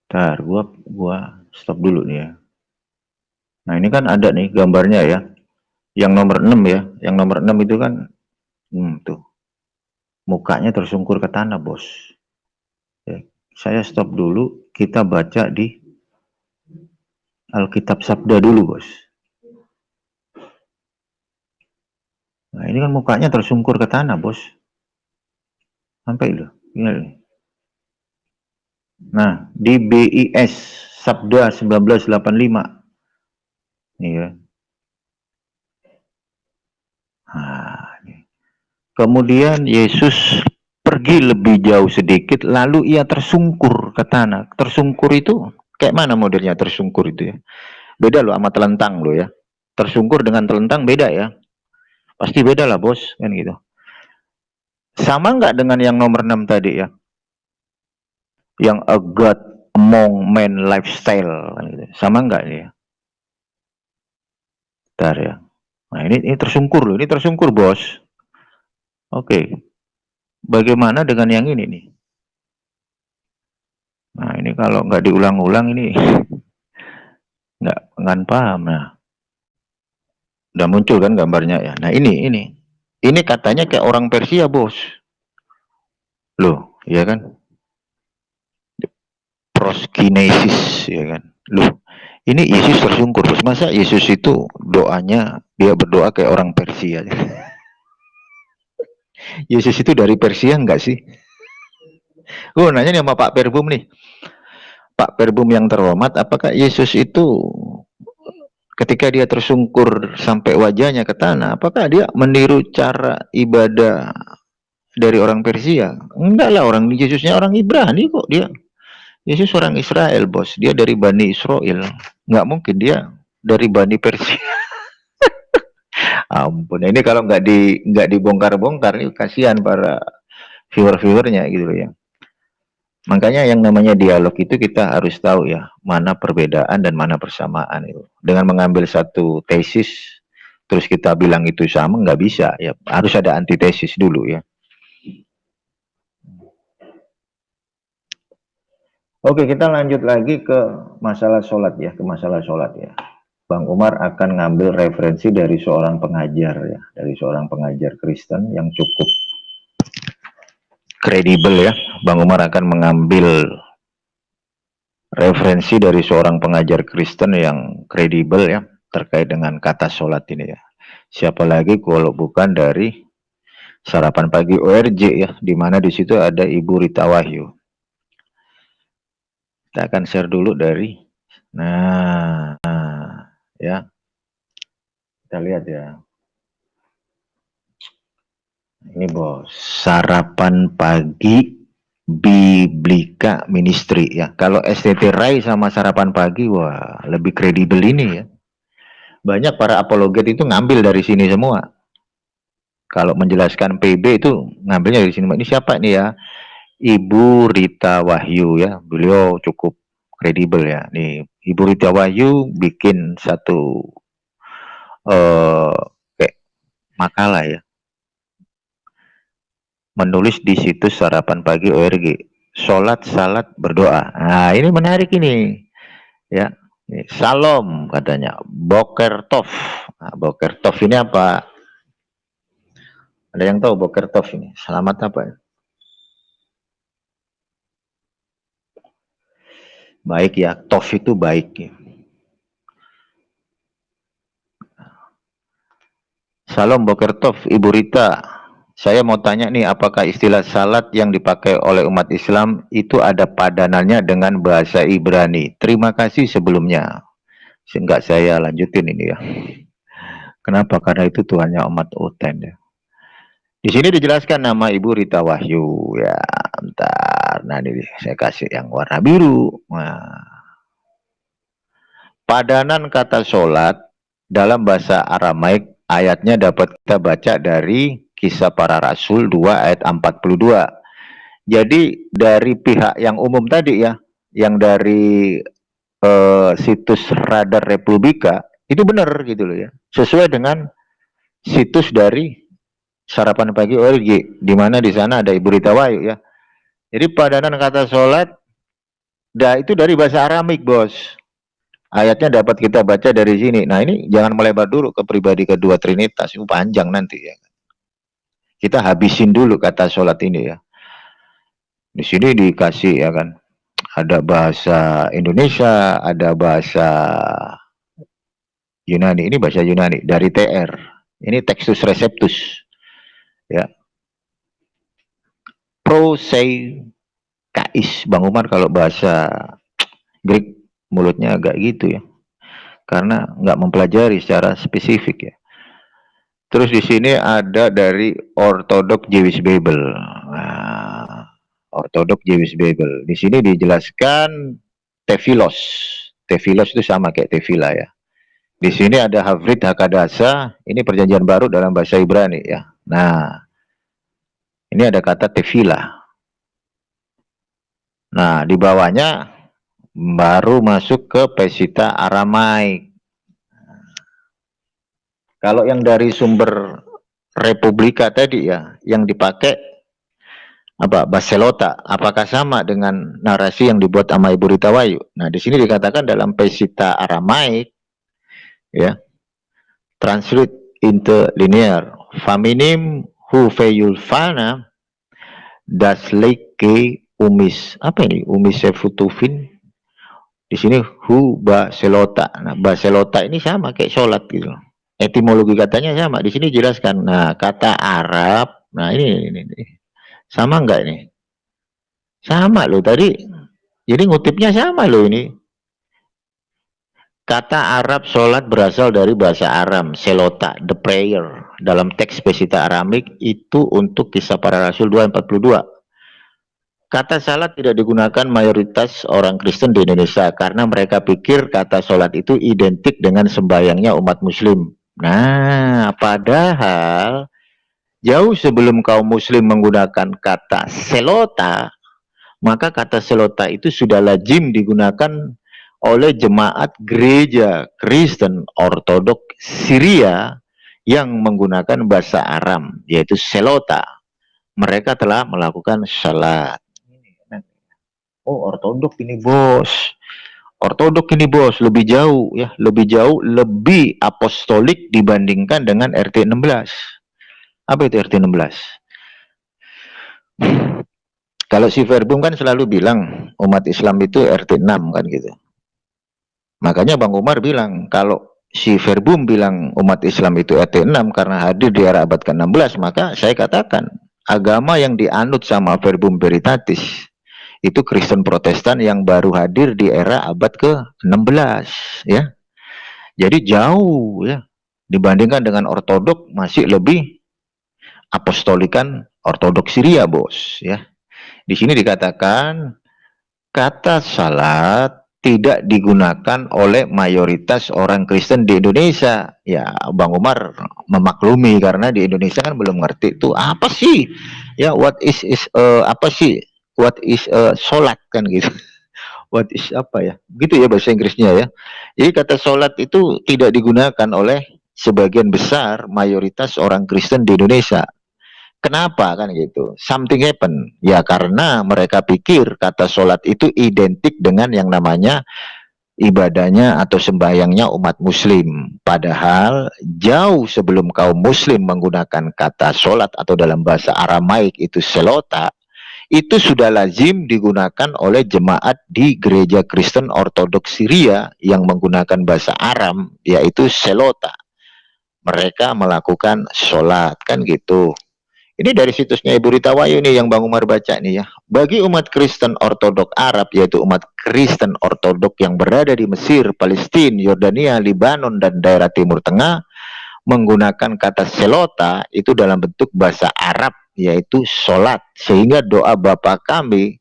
bentar, gua stop dulu nih ya. Nah, ini kan ada nih gambarnya ya. Yang nomor 6 ya. Yang nomor 6 itu kan tuh. Mukanya tersungkur ke tanah, Bos. Ya, saya stop dulu, kita baca di Alkitab Sabda dulu, Bos. Nah, ini kan mukanya tersungkur ke tanah, Bos. Sampai loh. Ini. Nah, di BIS Sabda 1985. Nih ya. Nah, ini. Kemudian Yesus pergi lebih jauh sedikit, lalu ia tersungkur ke tanah. Tersungkur itu kayak mana modelnya tersungkur itu ya? Beda loh sama telentang loh ya. Tersungkur dengan telentang beda ya. Pasti beda lah, Bos, kan gitu. Sama nggak dengan yang nomor 6 tadi ya? Yang a God among men lifestyle, kan gitu. Sama nggak ya? Bentar ya. Nah, ini tersungkur loh, ini tersungkur, Bos. Oke. Bagaimana dengan yang ini nih? Nah, ini kalau nggak diulang-ulang ini nggak paham. Nah, udah muncul kan gambarnya ya. Nah, ini katanya kayak orang Persia, Bos. Loh, ya kan? Proskinesis, ya kan? Loh, ini Yesus tersungkur, Bos. Masa Yesus itu doanya dia berdoa kayak orang Persia? Yesus itu dari Persia enggak sih? Oh, nanya nih sama Pak Perbum nih. Pak Perbum yang terhormat, apakah Yesus itu ketika dia tersungkur sampai wajahnya ke tanah, apakah dia meniru cara ibadah dari orang Persia? Enggak lah, orang Yesusnya orang Ibrani kok dia. Yesus orang Israel, Bos. Dia dari Bani Israel. Nggak mungkin dia dari Bani Persia. Ampun, ini kalau nggak dibongkar-bongkar nih kasihan para viewer-viewernya gitu loh ya. Makanya yang namanya dialog itu kita harus tahu ya, mana perbedaan dan mana persamaan itu. Dengan mengambil satu tesis, terus kita bilang itu sama, nggak bisa. Ya, harus ada antitesis dulu ya. Oke, kita lanjut lagi ke masalah sholat ya, Bang Umar akan ngambil referensi dari seorang pengajar ya, dari seorang pengajar Kristen yang cukup kredibel ya. Bang Umar akan mengambil referensi dari seorang pengajar Kristen yang kredibel ya terkait dengan kata sholat ini ya. Siapa lagi kalau bukan dari Sarapan Pagi ORJ ya, di mana di situ ada Ibu Rita Wahyu. Kita akan share dulu dari ya. Kita lihat ya. Ini, Bos, Sarapan Pagi Biblika Ministry ya. Kalau STT Rai sama Sarapan Pagi, wah lebih kredibel ini ya. Banyak para apologet itu ngambil dari sini semua. Kalau menjelaskan PB itu ngambilnya dari sini. Ini siapa nih ya? Ibu Rita Wahyu ya. Beliau cukup kredibel ya. Nih, Ibu Rita Wahyu bikin satu kayak makalah ya. Menulis di situs Sarapan Pagi ORG. Sholat, salat, berdoa. Nah, ini menarik ini. Ya. Salam katanya, Boker Tov. Nah, Boker Tov ini apa? Ada yang tahu Boker Tov ini? Selamat apa ya? Baik ya, Tov itu baik ya. Salam Boker Tov, Ibu Rita. Saya mau tanya nih, apakah istilah salat yang dipakai oleh umat Islam itu ada padanannya dengan bahasa Ibrani? Terima kasih sebelumnya. Enggak, saya lanjutin ini ya. Kenapa? Karena itu Tuhannya umat Oten ya. Di sini dijelaskan nama Ibu Rita Wahyu ya. Bentar, nah ini saya kasih yang warna biru. Nah, padanan kata sholat dalam bahasa Aramaik ayatnya dapat kita baca dari Kisah Para Rasul 2 ayat 42. Jadi dari pihak yang umum tadi ya, yang dari situs Radar Republika itu benar gitu loh ya, sesuai dengan situs dari Sarapan Pagi ORG, di mana di sana ada Ibu Rita Wahyu ya. Jadi padanan kata sholat, itu dari bahasa Aramik bos. Ayatnya dapat kita baca dari sini. Nah ini jangan melebar dulu ke pribadi kedua Trinitas, itu panjang nanti ya. Kita habisin dulu kata sholat ini ya. Di sini dikasih ya kan, ada bahasa Indonesia, ada bahasa Yunani. Ini bahasa Yunani dari TR. Ini Textus Receptus ya. Proseikais. Bang Umar kalau bahasa Greek mulutnya agak gitu ya, karena nggak mempelajari secara spesifik ya. Terus di sini ada dari Orthodox Jewish Bible. Nah, Orthodox Jewish Bible. Di sini dijelaskan Tefilos. Tefilos itu sama kayak Tefila ya. Di sini ada Havrit Hakadasa. Ini perjanjian baru dalam bahasa Ibrani ya. Nah, ini ada kata Tefila. Nah, di bawahnya baru masuk ke Pesita Aramaik. Kalau yang dari sumber Republika tadi ya, yang dipakai apa? Baselota. Apakah sama dengan narasi yang dibuat sama Ibu Rita Wahyu? Nah, di sini dikatakan dalam Pesita Aramaik ya, translate into linear. Faminim hu feyulfana das leke umis. Apa ini? Umis sefutufin. Di sini hu baselota. Nah, baselota ini sama kayak sholat gitu. Etimologi katanya sama. Di sini jelaskan. Nah, kata Arab. Nah, ini. Sama enggak ini? Sama loh tadi. Jadi ngutipnya sama loh ini. Kata Arab sholat berasal dari bahasa Aram, selota, the prayer. Dalam teks Pesita Aramik itu untuk Kisah Para Rasul 2:42. Kata salat tidak digunakan mayoritas orang Kristen di Indonesia karena mereka pikir kata sholat itu identik dengan sembahyangnya umat muslim. Nah, padahal jauh sebelum kaum muslim menggunakan kata selota, maka kata selota itu sudah lazim digunakan oleh jemaat gereja Kristen Ortodok Syria yang menggunakan bahasa Aram, yaitu selota. Mereka telah melakukan salat. Oh, ortodok ini bos. Ortodok ini bos lebih jauh ya, lebih apostolik dibandingkan dengan RT 16. Apa itu RT 16? Kalau si Verbum kan selalu bilang umat Islam itu RT 6 kan gitu. Makanya Bang Umar bilang kalau si Verbum bilang umat Islam itu RT 6 karena hadir di era abad ke-16, maka saya katakan agama yang dianut sama Verbum Veritatis itu Kristen Protestan yang baru hadir di era abad ke-16 ya. Jadi jauh ya dibandingkan dengan Ortodok, masih lebih apostolikan Ortodok Syria bos ya. Di sini dikatakan kata salat tidak digunakan oleh mayoritas orang Kristen di Indonesia. Ya, Bang Umar memaklumi karena di Indonesia kan belum ngerti itu apa sih ya, what is apa sih, what is sholat kan gitu. What is apa ya? Gitu ya bahasa Inggrisnya ya. Jadi kata sholat itu tidak digunakan oleh sebagian besar mayoritas orang Kristen di Indonesia. Kenapa kan gitu? Something happen. Ya karena mereka pikir kata sholat itu identik dengan yang namanya ibadahnya atau sembahyangnya umat muslim. Padahal jauh sebelum kaum muslim menggunakan kata sholat atau dalam bahasa Aramaik itu selota, itu sudah lazim digunakan oleh jemaat di gereja Kristen Ortodoks Syria yang menggunakan bahasa Aram, yaitu selota. Mereka melakukan sholat, kan gitu. Ini dari situsnya Ibu Rita Wayu nih yang Bang Umar baca nih ya. Bagi umat Kristen Ortodok Arab, yaitu umat Kristen Ortodok yang berada di Mesir, Palestina, Yordania, Libanon, dan daerah Timur Tengah, menggunakan kata selota itu dalam bentuk bahasa Arab, yaitu sholat. Sehingga doa Bapa kami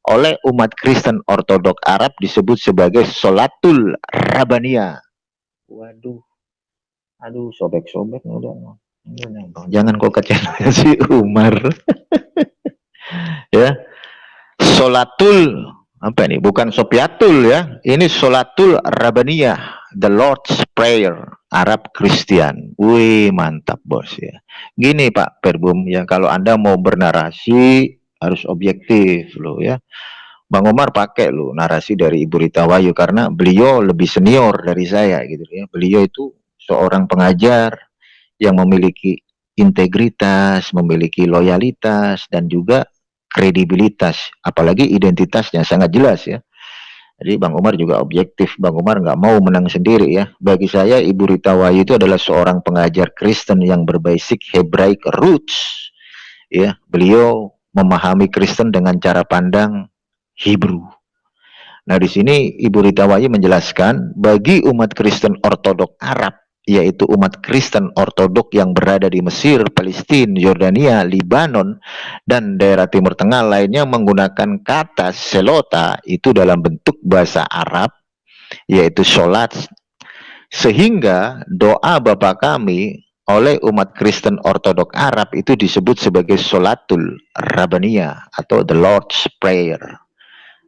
oleh umat Kristen Ortodok Arab disebut sebagai sholatul rabaniyah. Waduh, aduh, sobek-sobek udah. Jangan kau kecewa si Umar. Ya, sholatul apa ini? Bukan sopiatul ya. Ini sholatul rabaniyah, the Lord's Prayer, Arab Christian. Wih, mantap bos ya. Gini Pak Perbum ya, kalau Anda mau bernarasi harus objektif loh ya. Bang Omar pakai loh narasi dari Ibu Rita Wayu karena beliau lebih senior dari saya gitu ya. Beliau itu seorang pengajar yang memiliki integritas, memiliki loyalitas, dan juga kredibilitas, apalagi identitasnya sangat jelas ya. Jadi Bang Umar juga objektif, Bang Umar nggak mau menang sendiri ya. Bagi saya Ibu Rita Wayu itu adalah seorang pengajar Kristen yang berbasic Hebraic roots. Ya, beliau memahami Kristen dengan cara pandang Hebrew. Nah, di sini Ibu Rita Wayu menjelaskan bagi umat Kristen Ortodok Arab, yaitu umat Kristen Ortodok yang berada di Mesir, Palestina, Yordania, Libanon, dan daerah Timur Tengah lainnya menggunakan kata selota itu dalam bentuk bahasa Arab, yaitu sholat. Sehingga doa Bapa kami oleh umat Kristen Ortodok Arab itu disebut sebagai sholatul rabaniyah atau the Lord's Prayer.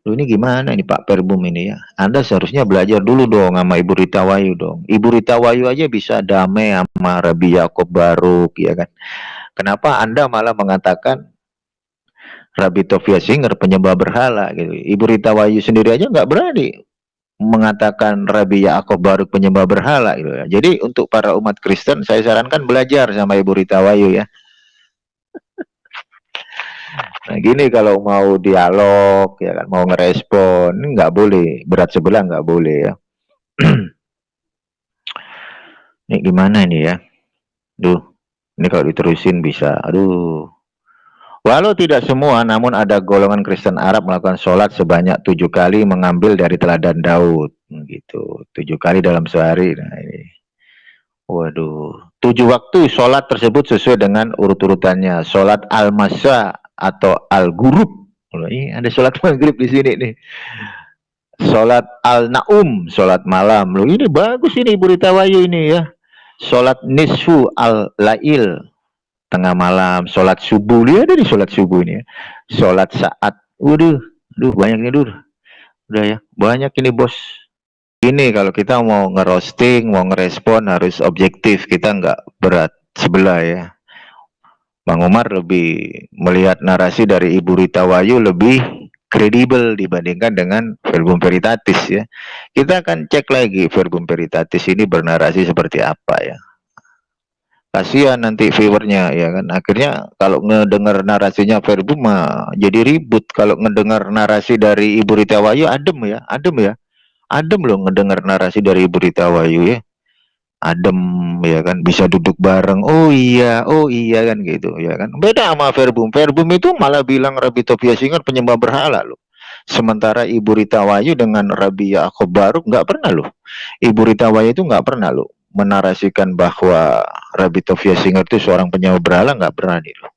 Loh, ini gimana ini Pak Perbum ini ya? Anda seharusnya belajar dulu dong sama Ibu Rita Wayu dong. Ibu Rita Wayu aja bisa damai sama Rabbi Yakob Baruk ya kan. Kenapa Anda malah mengatakan Rabbi Tovia Singer penyembah berhala gitu. Ibu Rita Wayu sendiri aja nggak berani mengatakan Rabbi Yakob Baruk penyembah berhala gitu ya. Jadi untuk para umat Kristen saya sarankan belajar sama Ibu Rita Wayu ya. Nah gini kalau mau dialog ya kan, mau ngerespon ini nggak boleh, berat sebelah nggak boleh ya. Ini gimana ini ya? Duh, ini kalau diterusin bisa, aduh. Walau tidak semua, namun ada golongan Kristen Arab melakukan sholat sebanyak 7 kali mengambil dari teladan Daud, gitu. 7 kali dalam sehari. Nah ini, waduh. 7 waktu sholat tersebut sesuai dengan urut-urutannya. Sholat al-masa atau al-ghurub. Ini ada sholat maghrib di sini nih. Sholat al-naum, sholat malam. Loh, ini bagus ini Ibu Rita Wayu ini ya. Sholat nisfu al-lail, tengah malam. Sholat subuh, lihat di sholat subuh ini ya. Sholat saat, waduh, banyak nih udah ya, banyak ini bos. Ini kalau kita mau ngerosting, mau ngerespon harus objektif, kita nggak berat sebelah ya. Bang Umar lebih melihat narasi dari Ibu Rita Wayu lebih kredibel dibandingkan dengan Verbum Veritatis ya. Kita akan cek lagi Verbum Veritatis ini bernarasi seperti apa ya. Kasihan nanti viewernya ya kan. Akhirnya kalau ngedengar narasinya Verbum mah jadi ribut. Kalau ngedengar narasi dari Ibu Rita Wayu adem ya, adem ya. Adem loh ngedengar narasi dari Ibu Rita Wayu ya. Adem ya kan, bisa duduk bareng, oh iya kan gitu ya kan. Beda sama Verbum itu malah bilang Rabbi Tovia Singer penyembah berhala loh. Sementara Ibu Rita Wayu dengan Rabbi Yakob Baruk nggak pernah loh. Ibu Rita Wayu itu nggak pernah loh menarasikan bahwa Rabbi Tovia Singer itu seorang penyembah berhala, nggak berani loh.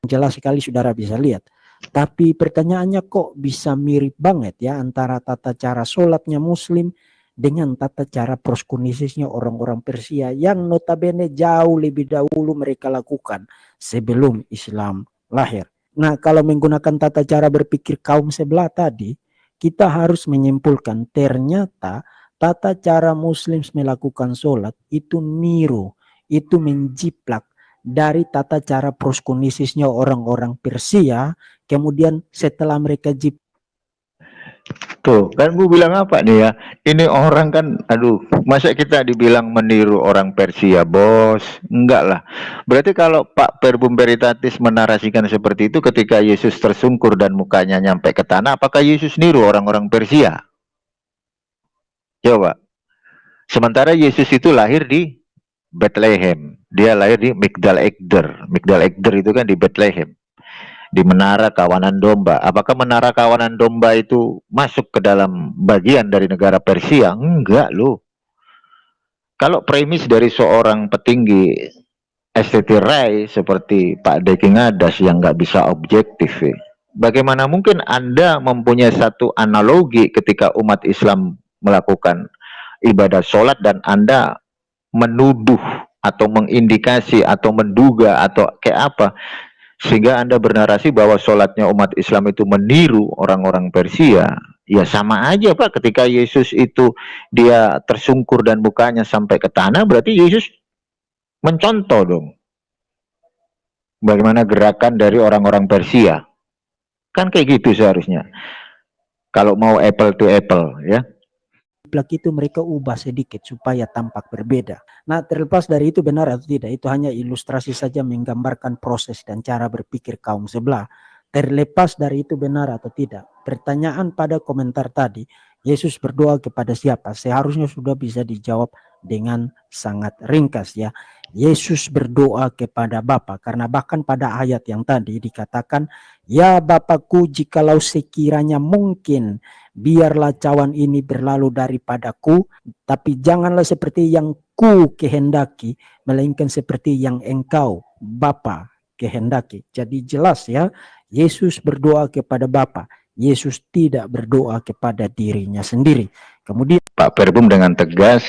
Jelas sekali saudara bisa lihat. Tapi pertanyaannya kok bisa mirip banget ya antara tata cara sholatnya Muslim dengan tata cara proskunisisnya orang-orang Persia yang notabene jauh lebih dahulu mereka lakukan sebelum Islam lahir. Nah, kalau menggunakan tata cara berpikir kaum sebelah tadi, kita harus menyimpulkan ternyata tata cara Muslim melakukan sholat itu niru, itu menjiplak dari tata cara proskunisisnya orang-orang Persia. Kemudian setelah mereka Tuh, kan gue bilang apa nih ya? Ini orang kan, aduh, masa kita dibilang meniru orang Persia, bos? Enggak lah. Berarti kalau Pak Perbum Veritatis menarasikan seperti itu ketika Yesus tersungkur dan mukanya nyampe ke tanah, apakah Yesus niru orang-orang Persia? Coba. Sementara Yesus itu lahir di Bethlehem. Dia lahir di Migdal Eder. Migdal Eder itu kan di Bethlehem. Di Menara Kawanan Domba. Apakah Menara Kawanan Domba itu masuk ke dalam bagian dari negara Persia? Enggak loh. Kalau premis dari seorang petinggi STT Rai seperti Pak Deki Ngadas yang nggak bisa objektif, bagaimana mungkin Anda mempunyai satu analogi ketika umat Islam melakukan ibadah sholat dan Anda menuduh atau mengindikasi atau menduga atau kayak apa sehingga Anda bernarasi bahwa sholatnya umat Islam itu meniru orang-orang Persia. Ya sama aja Pak, ketika Yesus itu dia tersungkur dan mukanya sampai ke tanah, berarti Yesus mencontoh dong bagaimana gerakan dari orang-orang Persia. Kan kayak gitu seharusnya. Kalau mau apple to apple ya. Plak itu mereka ubah sedikit supaya tampak berbeda. Nah, terlepas dari itu benar atau tidak, itu hanya ilustrasi saja menggambarkan proses dan cara berpikir kaum sebelah. Terlepas dari itu benar atau tidak, pertanyaan pada komentar tadi, Yesus berdoa kepada siapa? Seharusnya sudah bisa dijawab dengan sangat ringkas ya. Yesus berdoa kepada Bapa, karena bahkan pada ayat yang tadi dikatakan, ya Bapakku, jikalau sekiranya mungkin, biarlah cawan ini berlalu daripadaku, tapi janganlah seperti yang ku kehendaki, melainkan seperti yang engkau, Bapa, kehendaki. Jadi jelas ya, Yesus berdoa kepada Bapa. Yesus tidak berdoa kepada dirinya sendiri. Kemudian Pak Perbum dengan tegas,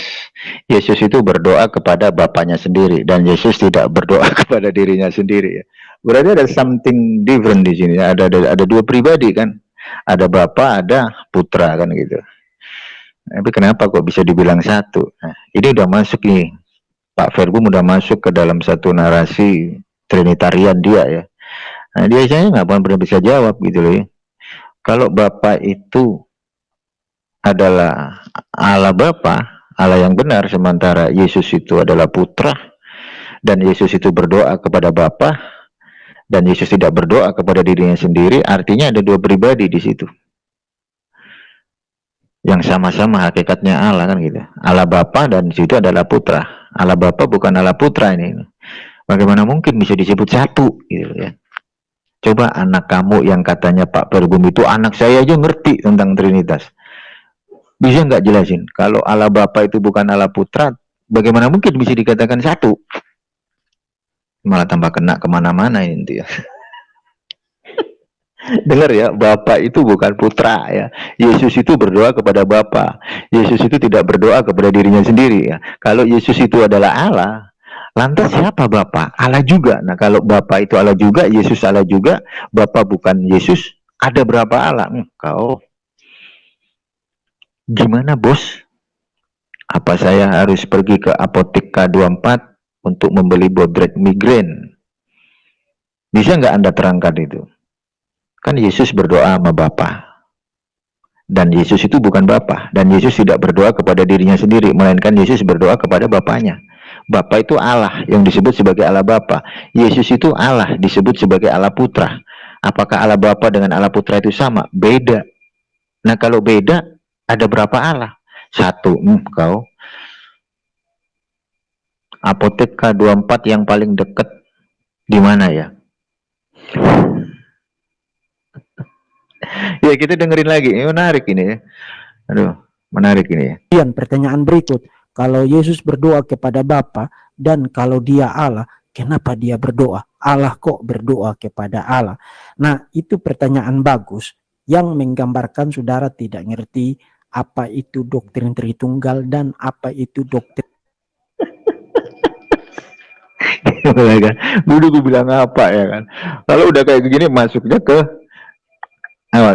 Yesus itu berdoa kepada Bapaknya sendiri dan Yesus tidak berdoa kepada dirinya sendiri ya. Berarti ada something different di sini. Ada dua pribadi kan. Ada Bapa, ada Putra kan gitu. Tapi kenapa kok bisa dibilang satu? Nah, ini udah masuk nih. Pak Verbum udah masuk ke dalam satu narasi Trinitarian dia ya. Nah, dia saya nggak pernah bisa jawab gitu loh ya. Kalau Bapa itu adalah Allah Bapa, Allah yang benar, sementara Yesus itu adalah Putra, dan Yesus itu berdoa kepada Bapa, dan Yesus tidak berdoa kepada dirinya sendiri, artinya ada dua pribadi di situ. Yang sama-sama hakikatnya Allah kan gitu. Allah Bapa dan di situ adalah Putra. Allah Bapa bukan Allah Putra ini. Bagaimana mungkin bisa disebut satu gitu ya. Coba anak kamu yang katanya Pak Perbum itu anak saya aja ngerti tentang Trinitas. Bisa nggak jelasin? Kalau Allah Bapa itu bukan Allah Putra, bagaimana mungkin bisa dikatakan satu? Malah tambah kena kemana-mana ini ya. Dengar ya, Bapa itu bukan Putra ya. Yesus itu berdoa kepada Bapa. Yesus itu tidak berdoa kepada dirinya sendiri ya. Kalau Yesus itu adalah Allah, lantas siapa Bapa? Allah juga. Nah, kalau Bapa itu Allah juga, Yesus Allah juga, Bapa bukan Yesus, ada berapa Allah? Kau gimana bos? Apa saya harus pergi ke apotek K24 untuk membeli bodrek migrain? Bisa nggak Anda terangkan itu? Kan Yesus berdoa sama Bapa. Dan Yesus itu bukan Bapa. Dan Yesus tidak berdoa kepada dirinya sendiri, melainkan Yesus berdoa kepada Bapaknya. Bapa itu Allah yang disebut sebagai Allah Bapa. Yesus itu Allah disebut sebagai Allah Putra. Apakah Allah Bapa dengan Allah Putra itu sama? Beda. Nah kalau beda, ada berapa Allah? Satu. Kau apotek K24 yang paling dekat di mana ya? Ya kita dengerin lagi. Ini menarik ini ya. Aduh, menarik ini ya. kemudian pertanyaan berikut, kalau Yesus berdoa kepada Bapa dan kalau dia Allah, kenapa dia berdoa? Allah kok berdoa kepada Allah? Nah, itu pertanyaan bagus yang menggambarkan saudara tidak ngerti apa itu doktrin Tritunggal dan apa itu doktrin. Dulu gue bilang apa ya kan? Kalau udah kayak gini masuknya ke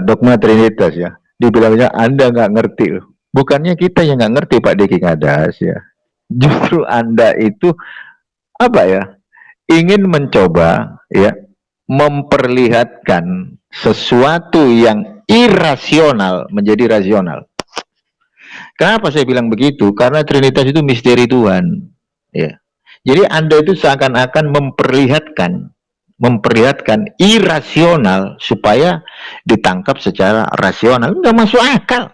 dogma Trinitas ya. Dibilangnya Anda nggak ngerti loh. Bukannya kita yang nggak ngerti Pak Deki Ngadas ya. Justru Anda itu apa ya? Ingin mencoba ya memperlihatkan sesuatu yang irasional menjadi rasional. Kenapa saya bilang begitu? Karena Trinitas itu misteri Tuhan. Ya. Jadi Anda itu seakan-akan memperlihatkan irasional supaya ditangkap secara rasional. Nggak masuk akal.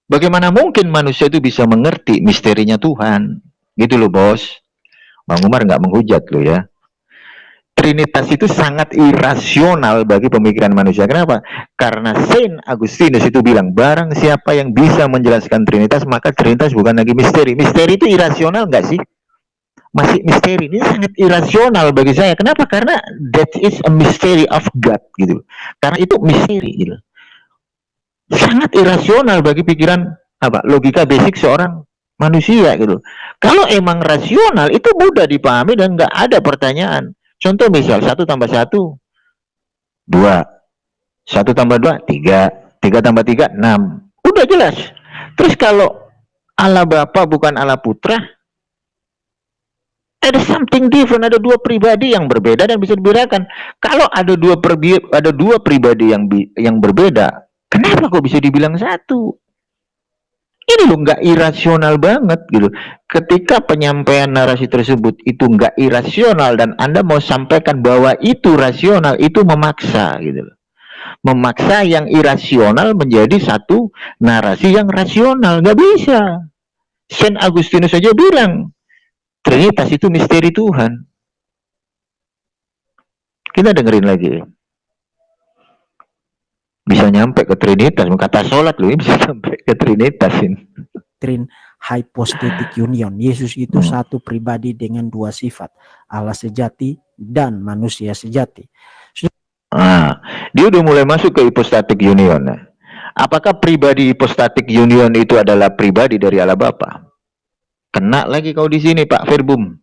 Bagaimana mungkin manusia itu bisa mengerti misterinya Tuhan? Gitu loh, bos. Bang Umar nggak menghujat loh ya. Trinitas itu sangat irasional bagi pemikiran manusia. Kenapa? Karena Saint Agustinus itu bilang, barang siapa yang bisa menjelaskan Trinitas, maka Trinitas bukan lagi misteri. Misteri itu irasional nggak sih? Masih misteri. Ini sangat irasional bagi saya. Kenapa? Karena that is a mystery of God gitu. Karena itu misteri gitu. Sangat irasional bagi pikiran logika basic seorang manusia gitu. Kalau emang rasional itu mudah dipahami dan nggak ada pertanyaan. Contoh misal 1 tambah 1 2, 1 tambah 2 3, 3 tambah 3 6. Udah jelas. Terus kalau Allah Bapa bukan Allah Putra, ada something different, ada dua pribadi yang berbeda dan bisa dibedakan. Kalau ada dua pribadi yang berbeda, kenapa kok bisa dibilang satu? Ini loh nggak irasional banget gitu. Ketika penyampaian narasi tersebut itu nggak irasional dan Anda mau sampaikan bahwa itu rasional, itu memaksa gitu loh. Memaksa yang irasional menjadi satu narasi yang rasional, nggak bisa. Saint Agustinus saja bilang Trinitas itu misteri Tuhan. Kita dengerin lagi. Bisa nyampe ke Trinitas, kata sholat loh, bisa sampai ke Trinitas ini. Doktrin hypostatic union. Yesus itu satu pribadi dengan dua sifat, Allah sejati dan manusia sejati. Dia udah mulai masuk ke hypostatic union. Apakah pribadi hypostatic union itu adalah pribadi dari Allah Bapa? Kena lagi kau di sini, Pak Verbum.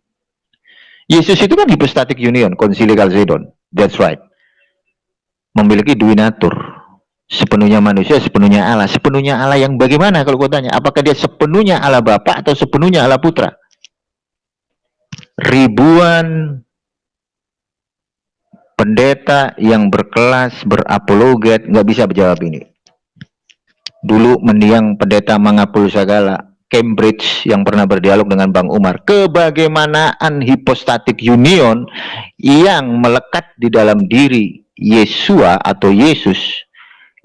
Yesus itu kan hypostatic union, konsili Chalcedon. That's right. Memiliki duinatur. Sepenuhnya manusia, sepenuhnya Allah. Sepenuhnya Allah yang bagaimana kalau kau tanya? Apakah dia sepenuhnya Allah Bapa atau sepenuhnya Allah Putra? Ribuan pendeta yang berkelas, berapologet, nggak bisa menjawab ini. Dulu mendiang pendeta Mangapul Sagala, Cambridge, yang pernah berdialog dengan Bang Umar. Kebagaimanaan hypostatic union yang melekat di dalam diri Yesua atau Yesus,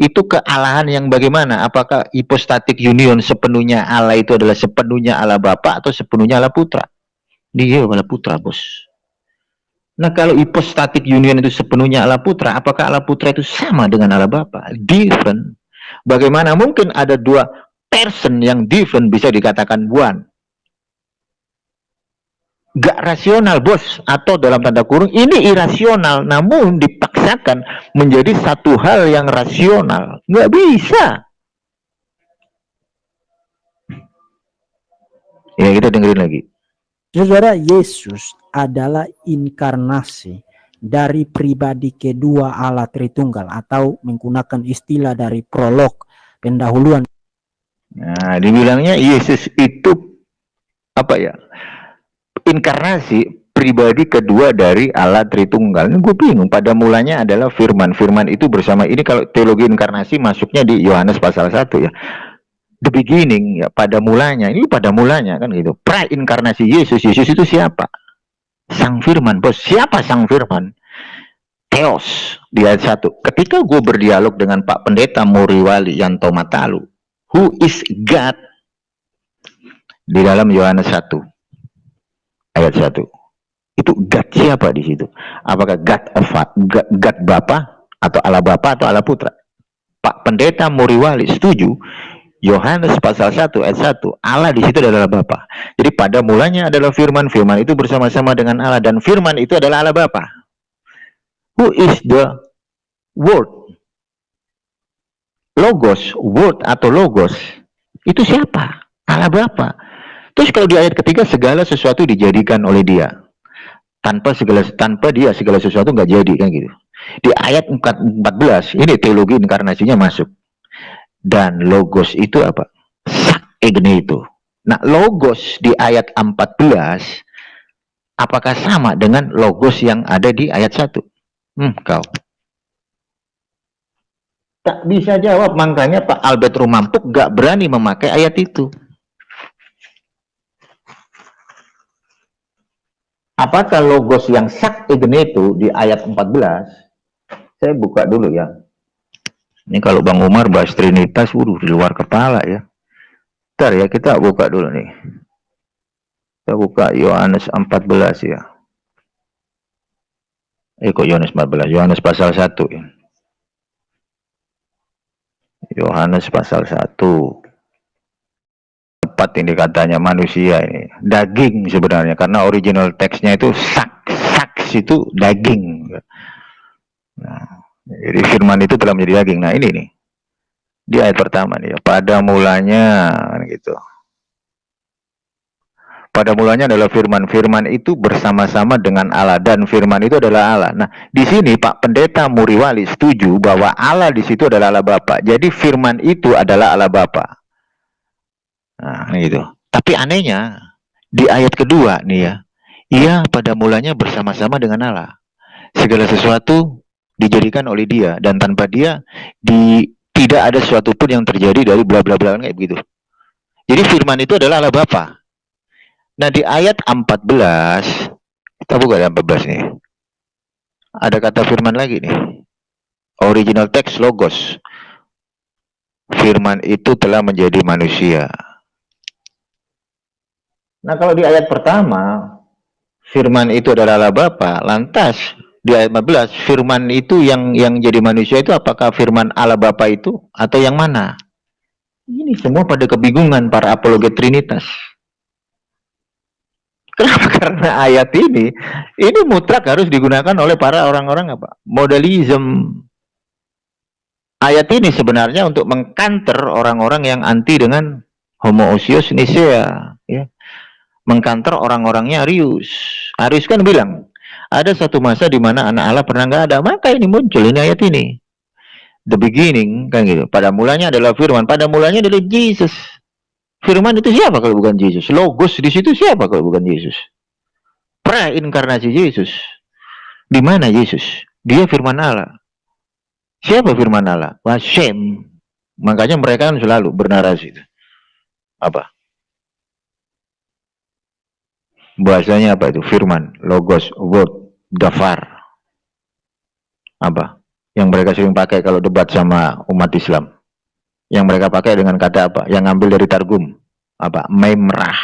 itu kealahan yang bagaimana? Apakah hypostatic union sepenuhnya Allah itu adalah sepenuhnya Allah Bapa atau sepenuhnya Allah Putra? Dia Allah Putra, bos. Nah, kalau hypostatic union itu sepenuhnya Allah Putra, apakah Allah Putra itu sama dengan Allah Bapa? Different. Bagaimana mungkin ada dua person yang different bisa dikatakan one? Gak rasional, bos. Atau dalam tanda kurung, ini irasional, namun dipaksakan menjadi satu hal yang rasional. Gak bisa. Ya, kita dengerin lagi. Saudara, Yesus adalah inkarnasi dari pribadi kedua Allah Tritunggal, atau menggunakan istilah dari prolog pendahuluan. Nah, dibilangnya Yesus itu apa ya? Inkarnasi pribadi kedua dari Allah Tritunggal. Ini gue bingung. Pada mulanya adalah firman. Firman itu bersama, ini kalau teologi inkarnasi masuknya di Yohanes pasal 1 ya. The beginning ya, pada mulanya. Ini pada mulanya kan gitu. Pra-inkarnasi Yesus. Yesus itu siapa? Sang Firman, bos. Siapa Sang Firman? Theos di ayat 1. Ketika gue berdialog dengan Pak Pendeta Muriwali Yanto Matalu, who is God, di dalam Yohanes 1 ayat 1, itu God siapa di situ? Apakah God Bapa atau Allah Bapa atau Allah Putra? Pak Pendeta Muriwali setuju. Yohanes pasal 1 ayat 1, Allah di situ adalah Bapa. Jadi pada mulanya adalah Firman. Firman itu bersama-sama dengan Allah, dan Firman itu adalah Allah Bapa. Who is the Word? Logos, Word atau Logos itu siapa? Allah Bapa. Terus kalau di ayat ketiga, segala sesuatu dijadikan oleh Dia. Tanpa Dia segala sesuatu nggak jadi, kan gitu. Di ayat 14 ini teologi inkarnasinya masuk. Dan Logos itu apa? Sak egne itu. Nah, Logos di ayat 14 apakah sama dengan Logos yang ada di ayat 1? Kau. Tak bisa jawab, makanya Pak Albert Rumampuk gak berani memakai ayat itu. Apakah logos yang sak itu di ayat 14? Saya buka dulu ya. Ini kalau Bang Umar bahas Trinitas, di luar kepala ya. Bentar ya, kita buka dulu nih. Kita buka Yohanes 14 ya. Kok Yohanes 14? Yohanes pasal 1 ya. Yohanes pasal 1. Tepat ini katanya manusia ini. Daging sebenarnya, karena original teksnya itu saks itu daging. Nah, jadi firman itu telah menjadi daging. Nah ini nih. Di ayat pertama nih ya. Pada mulanya gitu. Pada mulanya adalah firman. Firman itu bersama-sama dengan Allah dan firman itu adalah Allah. Nah, di sini Pak Pendeta Muriwali setuju bahwa Allah di situ adalah Allah Bapa. Jadi firman itu adalah Allah Bapa. Nah, gitu. Tapi anehnya di ayat kedua nih ya. Ia pada mulanya bersama-sama dengan Allah. Segala sesuatu dijadikan oleh Dia dan tanpa Dia tidak ada sesuatu pun yang terjadi dari bla bla bla kayak begitu. Jadi firman itu adalah Allah Bapa. Nah di ayat 14, kita buka ayat 14 nih. Ada kata firman lagi nih. Original text logos. Firman itu telah menjadi manusia. Nah kalau di ayat pertama, firman itu adalah Allah Bapa, lantas di ayat 15, firman itu yang jadi manusia itu apakah firman Allah Bapa itu atau yang mana? Ini semua pada kebingungan para apologet Trinitas. Kenapa? Karena ayat ini mutlak harus digunakan oleh para orang-orang apa? Modalism. Ayat ini sebenarnya untuk mengkanter orang-orang yang anti dengan homoousios Nisea, ya. Mengkanter orang-orangnya Arius. Arius kan bilang, ada satu masa di mana anak Allah pernah nggak ada, maka ini muncul ini ayat ini. The beginning, kan gitu. Pada mulanya adalah firman, pada mulanya adalah Jesus. Firman itu siapa kalau bukan Yesus? Logos di situ siapa kalau bukan Yesus? Pra-inkarnasi Yesus. Di mana Yesus? Dia firman Allah. Siapa firman Allah? Washem. Makanya mereka kan selalu bernarasi. Apa? Bahasanya apa itu? Firman, logos, word, dafar. Apa? Yang mereka sering pakai kalau debat sama umat Islam. Yang mereka pakai dengan kata apa? Yang ngambil dari Targum. Apa? Memrah.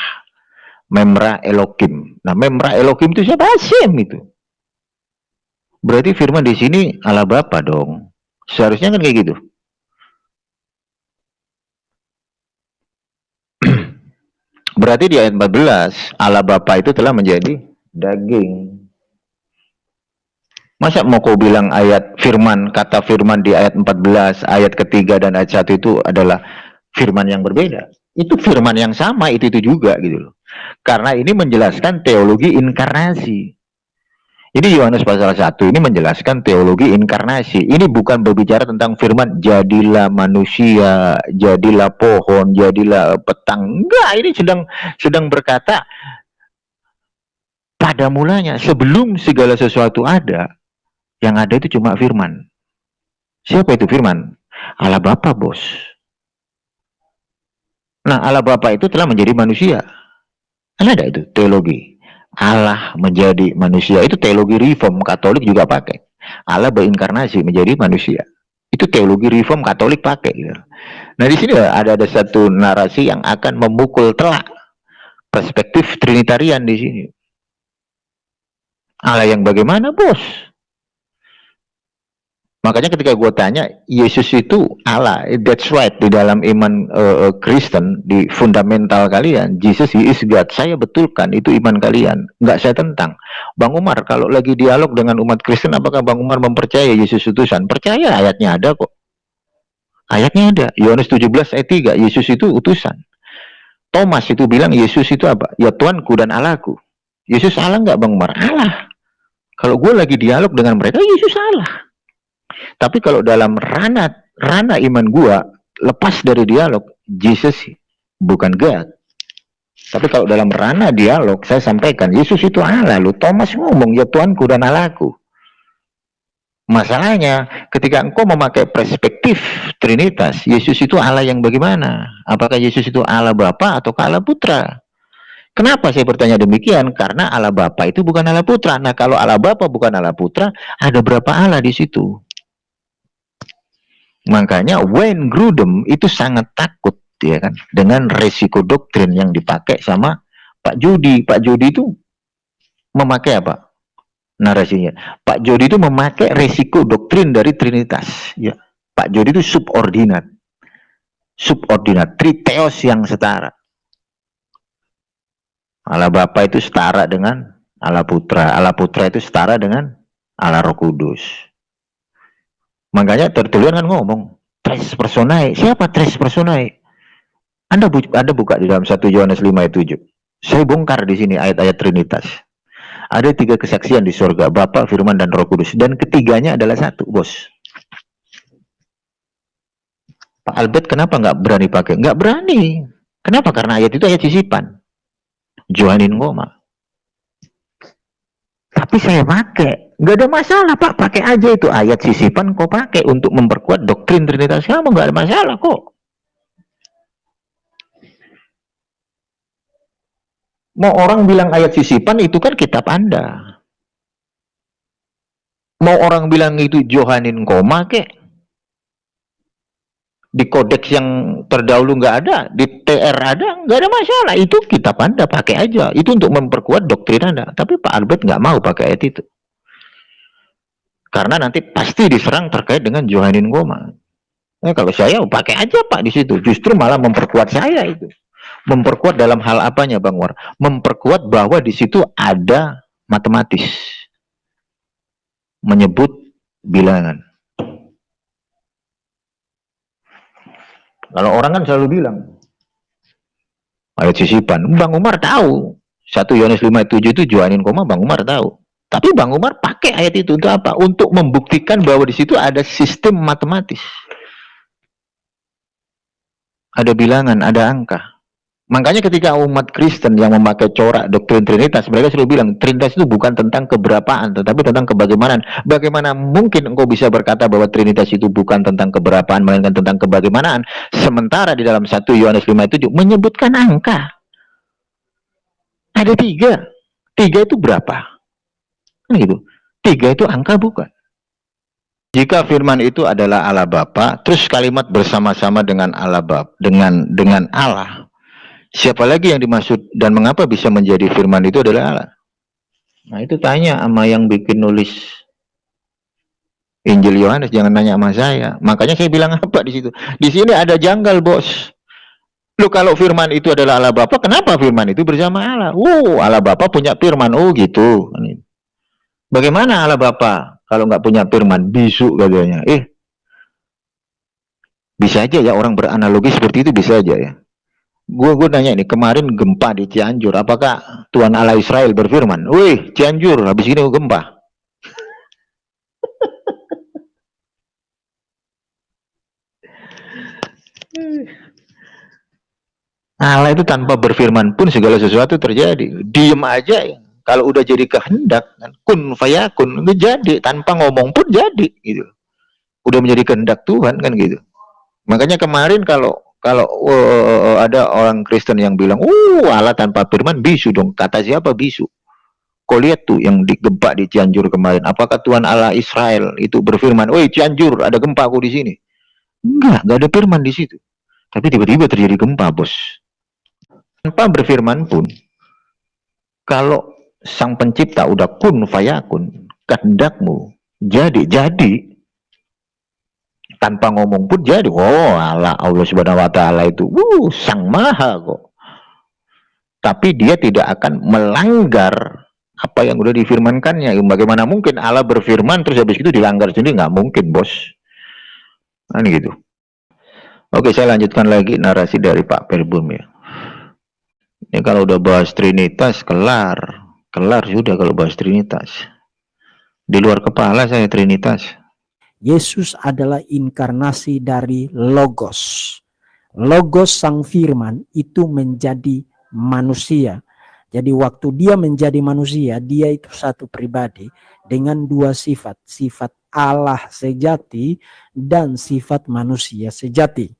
Memrah Elohim. Nah, Memrah Elohim itu siapa? Hashem itu. Berarti firman di sini Allah Bapa dong. Seharusnya kan kayak gitu. Berarti di ayat 14, Allah Bapa itu telah menjadi daging. Masa mau kau bilang ayat firman, kata firman di ayat 14, ayat ketiga dan ayat 1 itu adalah firman yang berbeda? Itu firman yang sama, itu juga gitu loh. Karena ini menjelaskan teologi inkarnasi. Ini Yohanes pasal 1 ini menjelaskan teologi inkarnasi. Ini bukan berbicara tentang firman jadilah manusia, jadilah pohon, jadilah petang. Enggak, ini sedang berkata pada mulanya sebelum segala sesuatu ada, yang ada itu cuma firman. Siapa itu firman? Allah Bapa, bos. Nah, Allah Bapa itu telah menjadi manusia. Kan ada itu teologi. Allah menjadi manusia. Itu teologi reform Katolik juga pakai. Allah berinkarnasi menjadi manusia. Itu teologi reform Katolik pakai. Gitu. Nah, di sini ada satu narasi yang akan memukul telak perspektif Trinitarian di sini. Allah yang bagaimana, bos? Makanya ketika gue tanya, Yesus itu Allah, that's right, di dalam iman Kristen, di fundamental kalian, Jesus he is God, saya betulkan, itu iman kalian, nggak saya tentang. Bang Umar, kalau lagi dialog dengan umat Kristen, apakah Bang Umar mempercayai Yesus utusan? Percaya, ayatnya ada kok. Ayatnya ada, Yohanes 17 ayat 3, Yesus itu utusan. Thomas itu bilang, Yesus itu apa? Ya Tuanku dan Allahku. Yesus Allah nggak Bang Umar? Allah. Kalau gue lagi dialog dengan mereka, Yesus Allah. Tapi kalau dalam ranah iman gua lepas dari dialog, Jesus bukan God. Tapi kalau dalam ranah dialog saya sampaikan Yesus itu Allah. Lu Thomas ngomong ya Tuanku dan Allahku. Masalahnya ketika engkau memakai perspektif Trinitas, Yesus itu Allah yang bagaimana? Apakah Yesus itu Allah Bapa atau Allah Putra? Kenapa saya bertanya demikian? Karena Allah Bapa itu bukan Allah Putra. Nah, kalau Allah Bapa bukan Allah Putra, ada berapa Allah di situ? Makanya Wayne Grudem itu sangat takut, ya kan, dengan resiko doktrin yang dipakai sama Pak Jody. Pak Jody itu memakai apa? Narasinya. Pak Jody itu memakai resiko doktrin dari Trinitas. Ya. Pak Jody itu subordinat. Subordinat. Triteos yang setara. Allah Bapa itu setara dengan Allah Putra. Allah Putra itu setara dengan Allah Roh Kudus. Makanya Tertullian kan ngomong, tres personae. Siapa tres personae? Anda buka di dalam 1 Yohanes 5 ayat 7. Saya bongkar di sini ayat-ayat Trinitas. Ada 3 kesaksian di surga, Bapa, Firman, dan Roh Kudus. Dan ketiganya adalah satu, bos. Pak Albert kenapa nggak berani pakai? Nggak berani. Kenapa? Karena ayat itu ayat sisipan. Johanin Ngoma. Tapi saya pakai. Nggak ada masalah, Pak. Pakai aja itu ayat sisipan kau pakai untuk memperkuat doktrin Trinitas kamu. Nggak ada masalah kok. Mau orang bilang ayat sisipan itu kan kitab Anda. Mau orang bilang itu Johanin koma kek. Di kodeks yang terdahulu nggak ada, di TR ada, nggak ada masalah. Itu kitab Anda, pakai aja. Itu untuk memperkuat doktrin Anda. Tapi Pak Albert nggak mau pakai ayat itu. Karena nanti pasti diserang terkait dengan Johanin koma. Nah, kalau saya pakai aja Pak di situ. Justru malah memperkuat saya itu. Memperkuat dalam hal apanya, Bang War? Memperkuat bahwa di situ ada matematis. Menyebut bilangan. Kalau orang kan selalu bilang, ayat sisipan. Bang Umar tahu. 1 Yohanes 5 ayat 7 itu Johanin koma, Bang Umar tahu. Tapi Bang Umar pakai ayat itu untuk apa? Untuk membuktikan bahwa di situ ada sistem matematis. Ada bilangan, ada angka. Makanya ketika umat Kristen yang memakai corak doktrin Trinitas, mereka selalu bilang, Trinitas itu bukan tentang keberapaan, tetapi tentang kebagaimanaan. Bagaimana mungkin engkau bisa berkata bahwa Trinitas itu bukan tentang keberapaan, melainkan tentang kebagaimanaan, sementara di dalam 1 Yohanes 5:7 menyebutkan angka. Ada 3. 3 itu berapa? Kan gitu. 3 itu angka bukan? Jika firman itu adalah Allah Bapa, terus kalimat bersama-sama dengan Allah Bapa, dengan Allah, siapa lagi yang dimaksud dan mengapa bisa menjadi firman itu adalah Allah? Nah, itu tanya sama yang bikin nulis Injil Yohanes, jangan nanya sama saya. Makanya saya bilang apa di situ? Di sini ada janggal, bos. Lu kalau firman itu adalah Allah Bapa, kenapa firman itu bersama Allah? Allah Bapa punya firman. Oh, gitu. Bagaimana Allah Bapa kalau nggak punya firman? Bisu katanya. Bisa aja ya orang beranalogi seperti itu, bisa aja ya. Gue nanya ini, kemarin gempa di Cianjur, apakah Tuhan Allah Israel berfirman, wih Cianjur, habis ini gempa? Allah itu tanpa berfirman pun segala sesuatu terjadi. Diem aja ya. Kalau udah jadi kehendak, kun fayakun, itu jadi. Tanpa ngomong pun jadi. Gitu. Udah menjadi kehendak Tuhan kan gitu. Makanya kemarin kalau ada orang Kristen yang bilang, Allah tanpa firman, bisu dong. Kata siapa bisu? Kau lihat tuh yang gempa di Cianjur kemarin. Apakah Tuhan Allah Israel itu berfirman, woi Cianjur ada gempa aku di sini? Enggak ada firman di situ. Tapi tiba-tiba terjadi gempa, bos. Tanpa berfirman pun, kalau Sang Pencipta udah kun fayakun, kehendakmu jadi. Tanpa ngomong pun jadi. Allah Subhanahu wa Ta'ala itu Sang Maha kok. Tapi dia tidak akan melanggar apa yang udah difirmankannya. Bagaimana mungkin Allah berfirman terus habis itu dilanggar sendiri? Nggak mungkin, bos. Nah, ini gitu. Oke, saya lanjutkan lagi narasi dari Pak Perbum ya. Ini kalau udah bahas Trinitas kelar sudah kalau bahas Trinitas. Di luar kepala saya Trinitas. Yesus adalah inkarnasi dari Logos. Logos Sang Firman itu menjadi manusia. Jadi waktu dia menjadi manusia, dia itu satu pribadi dengan dua sifat, sifat Allah sejati dan sifat manusia sejati.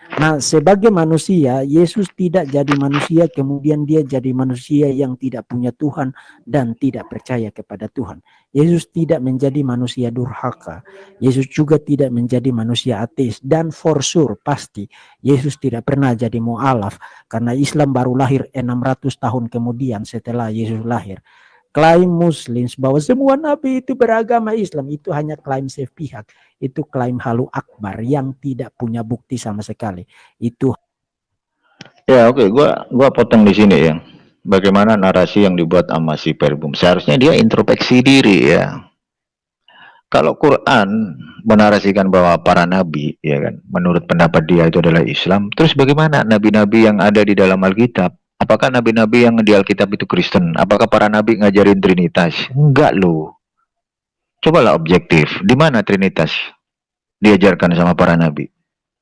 Nah, sebagai manusia, Yesus tidak jadi manusia, kemudian dia jadi manusia yang tidak punya Tuhan dan tidak percaya kepada Tuhan. Yesus tidak menjadi manusia durhaka. Yesus juga tidak menjadi manusia ateis. Dan for sure, pasti, Yesus tidak pernah jadi mu'alaf. Karena Islam baru lahir 600 tahun kemudian setelah Yesus lahir. Klaim Muslims bahwa semua nabi itu beragama Islam, itu hanya klaim sepihak. Itu klaim halu akbar yang tidak punya bukti sama sekali. Itu Ya oke, gua potong di sini ya. Bagaimana narasi yang dibuat sama si Perbum? Seharusnya dia introspeksi diri ya. Kalau Quran menarasikan bahwa para nabi, ya kan, menurut pendapat dia itu adalah Islam, terus bagaimana nabi-nabi yang ada di dalam Alkitab? Apakah nabi-nabi yang di Alkitab itu Kristen? Apakah para nabi ngajarin Trinitas? Enggak loh. Cobalah objektif. Di mana Trinitas diajarkan sama para nabi?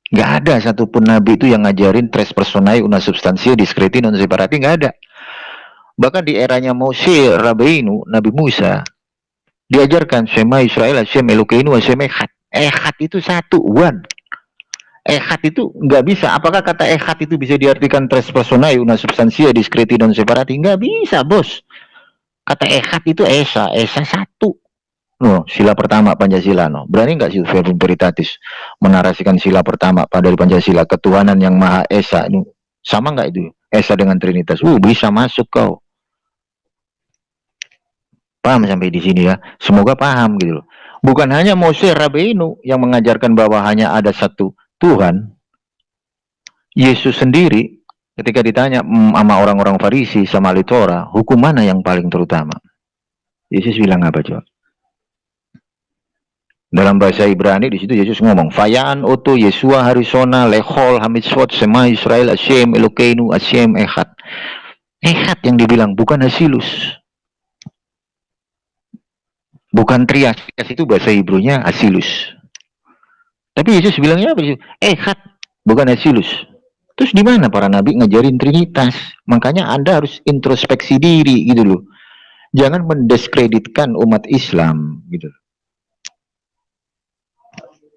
Nggak ada satupun nabi itu yang ngajarin tres personae una substantia discreti non separati, nggak ada. Bahkan di eranya Moshe Rabbeinu, Nabi Musa, diajarkan Shema Israel Hashem Elokeinu Hashem Echad. Echad itu satu, one. Echad itu nggak bisa. Apakah kata echad itu bisa diartikan tres personae una substantia discreti non separati? Nggak bisa, bos. Kata echad itu esa satu. No, sila pertama Pancasila, no. Berani nggak sih Verbum Veritatis menarasikan sila pertama dari Pancasila, ketuhanan yang Maha Esa? Ini sama nggak itu? Esa dengan Trinitas? Bisa masuk kau. Paham sampai di sini ya? Semoga paham gitu loh. Bukan hanya Moshe Rabbeinu yang mengajarkan bahwa hanya ada satu Tuhan. Yesus sendiri ketika ditanya sama orang-orang Farisi sama ahli Torah, hukum mana yang paling terutama? Yesus bilang apa coba? Dalam bahasa Ibrani di situ Yesus ngomong, Fayaan oto Yesua Harisona lechol hamitsvot sema Israel Hashem Elokeinu Hashem Echad. Echad yang dibilang, bukan Hasilus. Bukan Trias. Trias itu bahasa Hebrunya Hasilus. Tapi Yesus bilangnya apa? Echad, bukan Hasilus. Terus di mana para nabi ngajarin Trinitas? Makanya Anda harus introspeksi diri gitu loh. Jangan mendiskreditkan umat Islam gitu.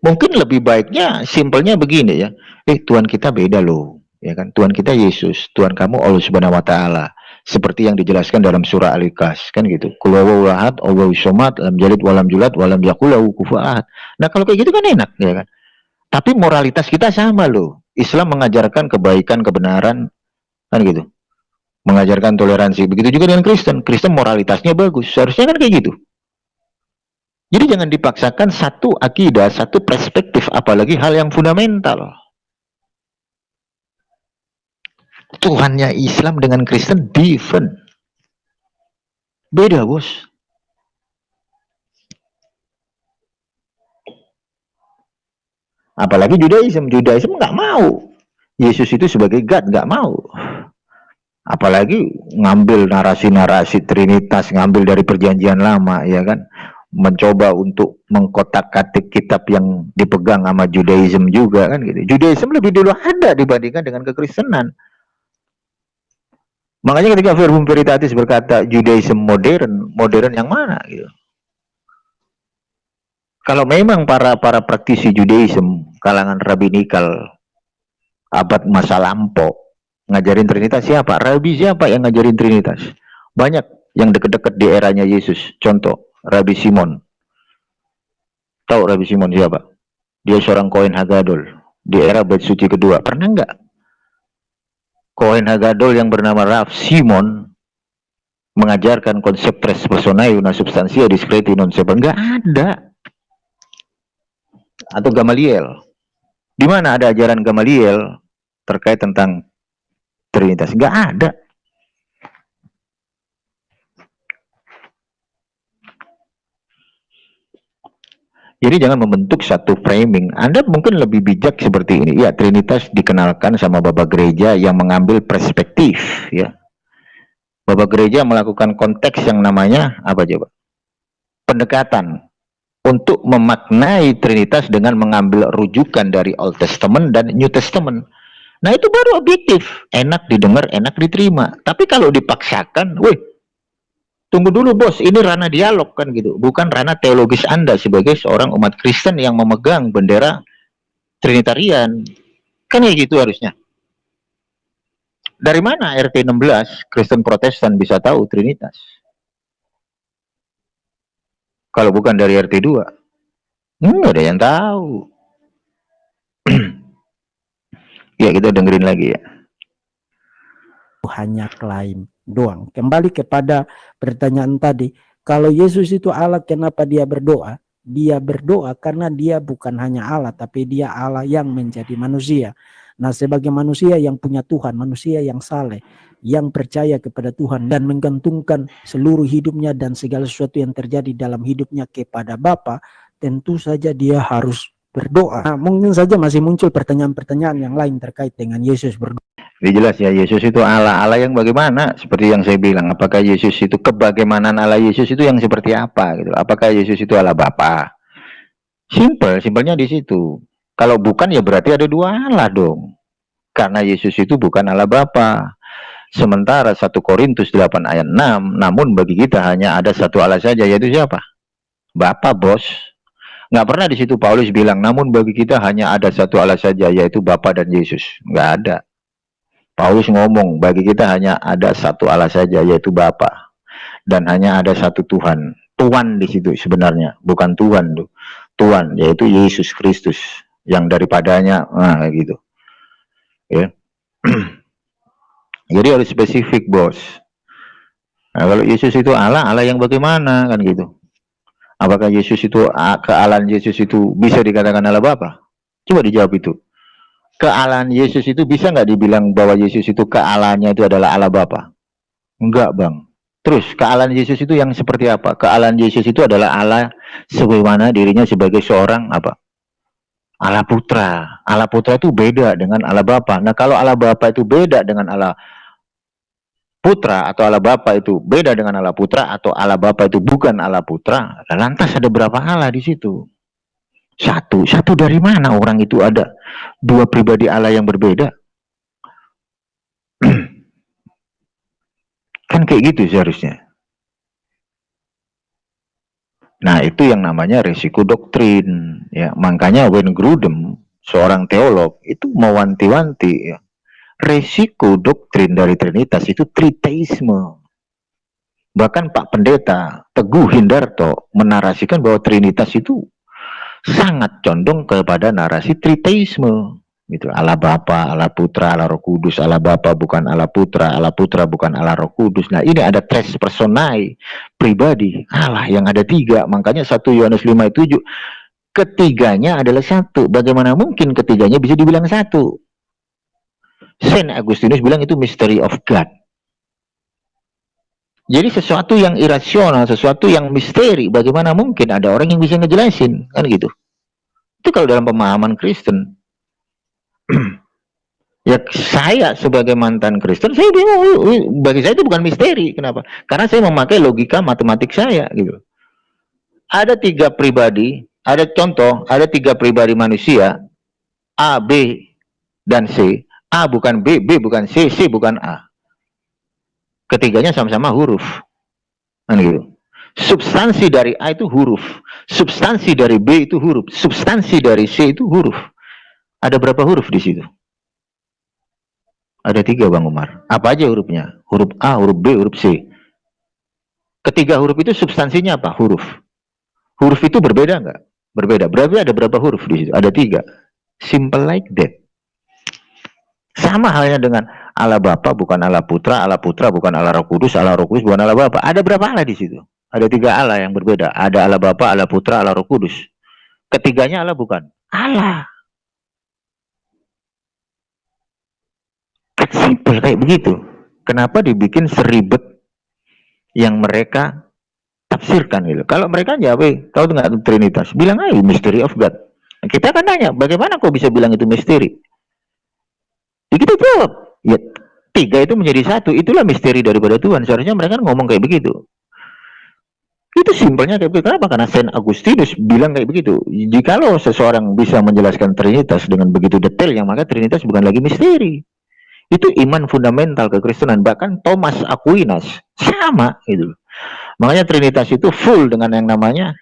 Mungkin lebih baiknya simpelnya begini ya. Tuhan kita beda loh, ya kan? Tuhan kita Yesus, Tuhan kamu Allah Subhanahu wa taala. Seperti yang dijelaskan dalam surah Al-Ikhlas kan gitu. Qul huwallahu ahad, Allahu samad, lam yalid walam yulad walam yakul lahu kufuwan ahad. Nah, kalau kayak gitu kan enak ya kan. Tapi moralitas kita sama loh. Islam mengajarkan kebaikan, kebenaran kan gitu. Mengajarkan toleransi. Begitu juga dengan Kristen. Kristen moralitasnya bagus. Seharusnya kan kayak gitu. Jadi jangan dipaksakan satu akidah, satu perspektif, apalagi hal yang fundamental. Tuhannya Islam dengan Kristen different. Beda, bos. Apalagi Judaism nggak mau. Yesus itu sebagai God nggak mau. Apalagi ngambil narasi-narasi Trinitas, ngambil dari perjanjian lama, ya kan? Mencoba untuk mengkotak-katik kitab yang dipegang sama Judaism juga kan gitu. Judaism lebih dulu ada dibandingkan dengan kekristenan. Makanya ketika Verbum Veritatis berkata Judaism modern, modern yang mana gitu. Kalau memang para praktisi Judaism kalangan rabbinikal abad masa lampau ngajarin Trinitas, siapa? Rabi siapa yang ngajarin Trinitas? Banyak yang deket-deket di eranya Yesus. Contoh, Rabi Simon. Tahu Rabi Simon siapa? Dia seorang Kohen Hagadol di era Bait Suci kedua. Pernah nggak Kohen Hagadol yang bernama Rav Simon mengajarkan konsep tres personae una substantia discreti non separati? Nggak ada. Atau Gamaliel. Di mana ada ajaran Gamaliel terkait tentang Trinitas? Nggak ada. Jadi jangan membentuk satu framing. Anda mungkin lebih bijak seperti ini. Ya, Trinitas dikenalkan sama Bapak Gereja yang mengambil perspektif. Ya, Bapak Gereja melakukan konteks yang namanya apa coba? Pendekatan untuk memaknai Trinitas dengan mengambil rujukan dari Old Testament dan New Testament. Nah itu baru objektif, enak didengar, enak diterima. Tapi kalau dipaksakan, weh, tunggu dulu bos, ini ranah dialog kan gitu, bukan ranah teologis Anda sebagai seorang umat Kristen yang memegang bendera Trinitarian. Kan kayak gitu harusnya. Dari mana RT 16 Kristen Protestan bisa tahu Trinitas? Kalau bukan dari RT 2, nggak ada yang tahu. Ya kita dengerin lagi ya. Hanya klaim doang. Kembali kepada pertanyaan tadi, kalau Yesus itu Allah, kenapa dia berdoa? Dia berdoa karena dia bukan hanya Allah, tapi dia Allah yang menjadi manusia. Nah, sebagai manusia yang punya Tuhan, manusia yang saleh, yang percaya kepada Tuhan dan menggantungkan seluruh hidupnya dan segala sesuatu yang terjadi dalam hidupnya kepada Bapa, tentu saja dia harus berdoa. Nah, mungkin saja masih muncul pertanyaan-pertanyaan yang lain terkait dengan Yesus berdoa. Ini jelas ya, Yesus itu Allah. Allah yang bagaimana? Seperti yang saya bilang, apakah Yesus itu kebagaimanaan Allah Yesus itu yang seperti apa gitu? Apakah Yesus itu Allah Bapa? Simpelnya di situ. Kalau bukan ya berarti ada dua Allah dong. Karena Yesus itu bukan Allah Bapa. Sementara 1 Korintus 8 ayat 6, namun bagi kita hanya ada satu Allah saja, yaitu siapa? Bapa, bos. Nggak pernah di situ Paulus bilang, namun bagi kita hanya ada satu Allah saja, yaitu Bapa dan Yesus. Nggak ada. Paulus ngomong, bagi kita hanya ada satu Allah saja, yaitu Bapa, dan hanya ada satu Tuhan. Tuhan di situ sebenarnya, bukan Tuhan tuh. Tuhan, yaitu Yesus Kristus, yang daripadanya, nah gitu. Ya. Jadi harus spesifik, bos. Nah, kalau Yesus itu Allah, Allah yang bagaimana kan gitu? Apakah Yesus itu, kealahan Yesus itu bisa dikatakan Allah Bapa? Coba dijawab itu. Kealahan Yesus itu bisa nggak dibilang bahwa Yesus itu kealahannya itu adalah Allah Bapa? Enggak, Bang. Terus kealahan Yesus itu yang seperti apa? Kealahan Yesus itu adalah Allah sebagaimana dirinya sebagai seorang apa? Allah Putra. Allah Putra itu beda dengan Allah Bapa. Nah, kalau Allah Bapa itu beda dengan Allah Putra, atau Allah Bapa itu beda dengan Allah Putra, atau Allah Bapa itu bukan Allah Putra, lantas ada berapa Allah di situ? Satu dari mana orang itu ada dua pribadi Allah yang berbeda? Kan kayak gitu seharusnya. Nah, itu yang namanya resiko doktrin. Ya, makanya Wayne Grudem, seorang teolog, itu mewanti-wanti. Ya. Resiko doktrin dari Trinitas itu triteisme. Bahkan Pak Pendeta Teguh Hindarto menarasikan bahwa Trinitas itu sangat condong kepada narasi triteisme. Gitu. Allah Bapa, Allah Putra, Allah Roh Kudus. Allah Bapa bukan Allah Putra bukan Allah Roh Kudus. Nah, ini ada tres personae pribadi Allah yang ada tiga. Makanya 1 Yohanes 5:7 ketiganya adalah satu. Bagaimana mungkin ketiganya bisa dibilang satu? Saint Augustinus bilang itu mystery of God. Jadi sesuatu yang irasional, sesuatu yang misteri, bagaimana mungkin ada orang yang bisa ngejelasin, kan gitu. Itu kalau dalam pemahaman Kristen. Ya saya sebagai mantan Kristen, saya bingung, bagi saya itu bukan misteri. Kenapa? Karena saya memakai logika matematik saya gitu. Ada tiga pribadi, ada contoh, ada tiga pribadi manusia, A, B, dan C. A bukan B, B bukan C, C bukan A. Ketiganya sama-sama huruf. Kan gitu. Substansi dari A itu huruf, substansi dari B itu huruf, substansi dari C itu huruf. Ada berapa huruf di situ? Ada 3, Bang Umar. Apa aja hurufnya? Huruf A, huruf B, huruf C. Ketiga huruf itu substansinya apa? Huruf. Huruf itu berbeda nggak? Berbeda. Berarti ada berapa huruf di situ? Ada 3. Simple like that. Sama halnya dengan Allah Bapa bukan Allah Putra bukan Allah Roh Kudus bukan Allah Bapa. Ada berapa Allah di situ? Ada 3 Allah yang berbeda. Ada Allah Bapa, Allah Putra, Allah Roh Kudus. Ketiganya Allah bukan? Allah. Simple kayak begitu. Kenapa dibikin seribet yang mereka tafsirkan gitu? Kalau mereka jawab, tahu nggak Trinitas? Bilang aja mystery of God. Kita kan nanya, bagaimana kok bisa bilang itu misteri? Ya kita jawab, ya 3 itu menjadi 1. Itulah misteri daripada Tuhan. Seharusnya mereka ngomong kayak begitu. Itu simpelnya kayak begitu. Kenapa? Karena Saint Agustinus bilang kayak begitu. Jikalau seseorang bisa menjelaskan Trinitas dengan begitu detail, yang maka Trinitas bukan lagi misteri. Itu iman fundamental kekristenan. Bahkan Thomas Aquinas sama gitu. Makanya Trinitas itu full dengan yang namanya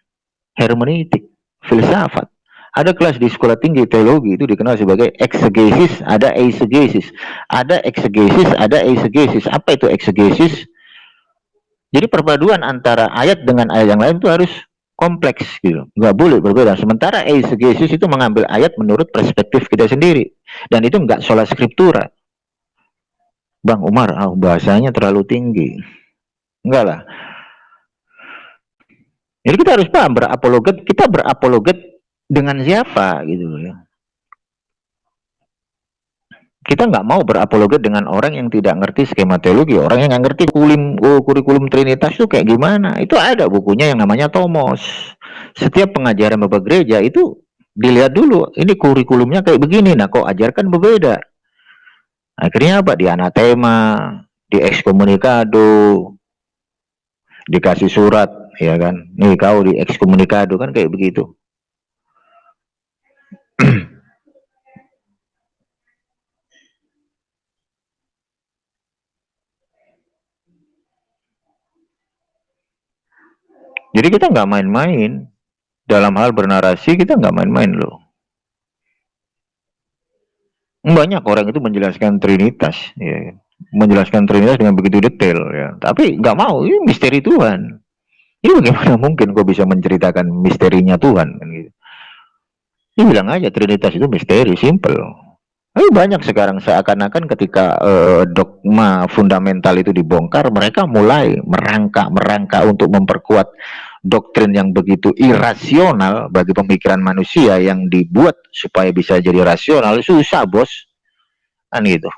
hermeneutik, filsafat. Ada kelas di sekolah tinggi teologi itu dikenal sebagai eksegesis, ada eisegesis. Ada eksegesis, ada eisegesis. Apa itu eksegesis? Jadi perpaduan antara ayat dengan ayat yang lain itu harus kompleks gitu, nggak boleh berbeda. Sementara eisegesis itu mengambil ayat menurut perspektif kita sendiri, dan itu nggak sola scriptura. Bang Umar, bahasanya terlalu tinggi. Enggak lah. Jadi kita harus paham berapologet, kita berapologet dengan siapa gitu ya. Kita nggak mau berapologet dengan orang yang tidak ngerti skema teologi, orang yang nggak ngerti kurikulum Trinitas itu kayak gimana. Itu ada bukunya yang namanya Tomos. Setiap pengajaran Bapak Gereja itu dilihat dulu, ini kurikulumnya kayak begini, nah kok ajarkan berbeda. Akhirnya apa? Di anatema, di ekskomunikado, dikasih surat, ya kan? Nih kau di ekskomunikado, kan kayak begitu. Jadi kita nggak main-main dalam hal bernarasi, kita nggak main-main loh. Banyak orang itu menjelaskan Trinitas, ya, menjelaskan Trinitas dengan begitu detail, ya. Tapi nggak mau, ini misteri Tuhan. Ini bagaimana mungkin kau bisa menceritakan misterinya Tuhan? Kan gitu. Dia bilang aja Trinitas itu misteri, simple. Tapi banyak sekarang seakan-akan ketika dogma fundamental itu dibongkar, mereka mulai merangkak untuk memperkuat doktrin yang begitu irasional bagi pemikiran manusia yang dibuat supaya bisa jadi rasional. Susah bos, kan gitu.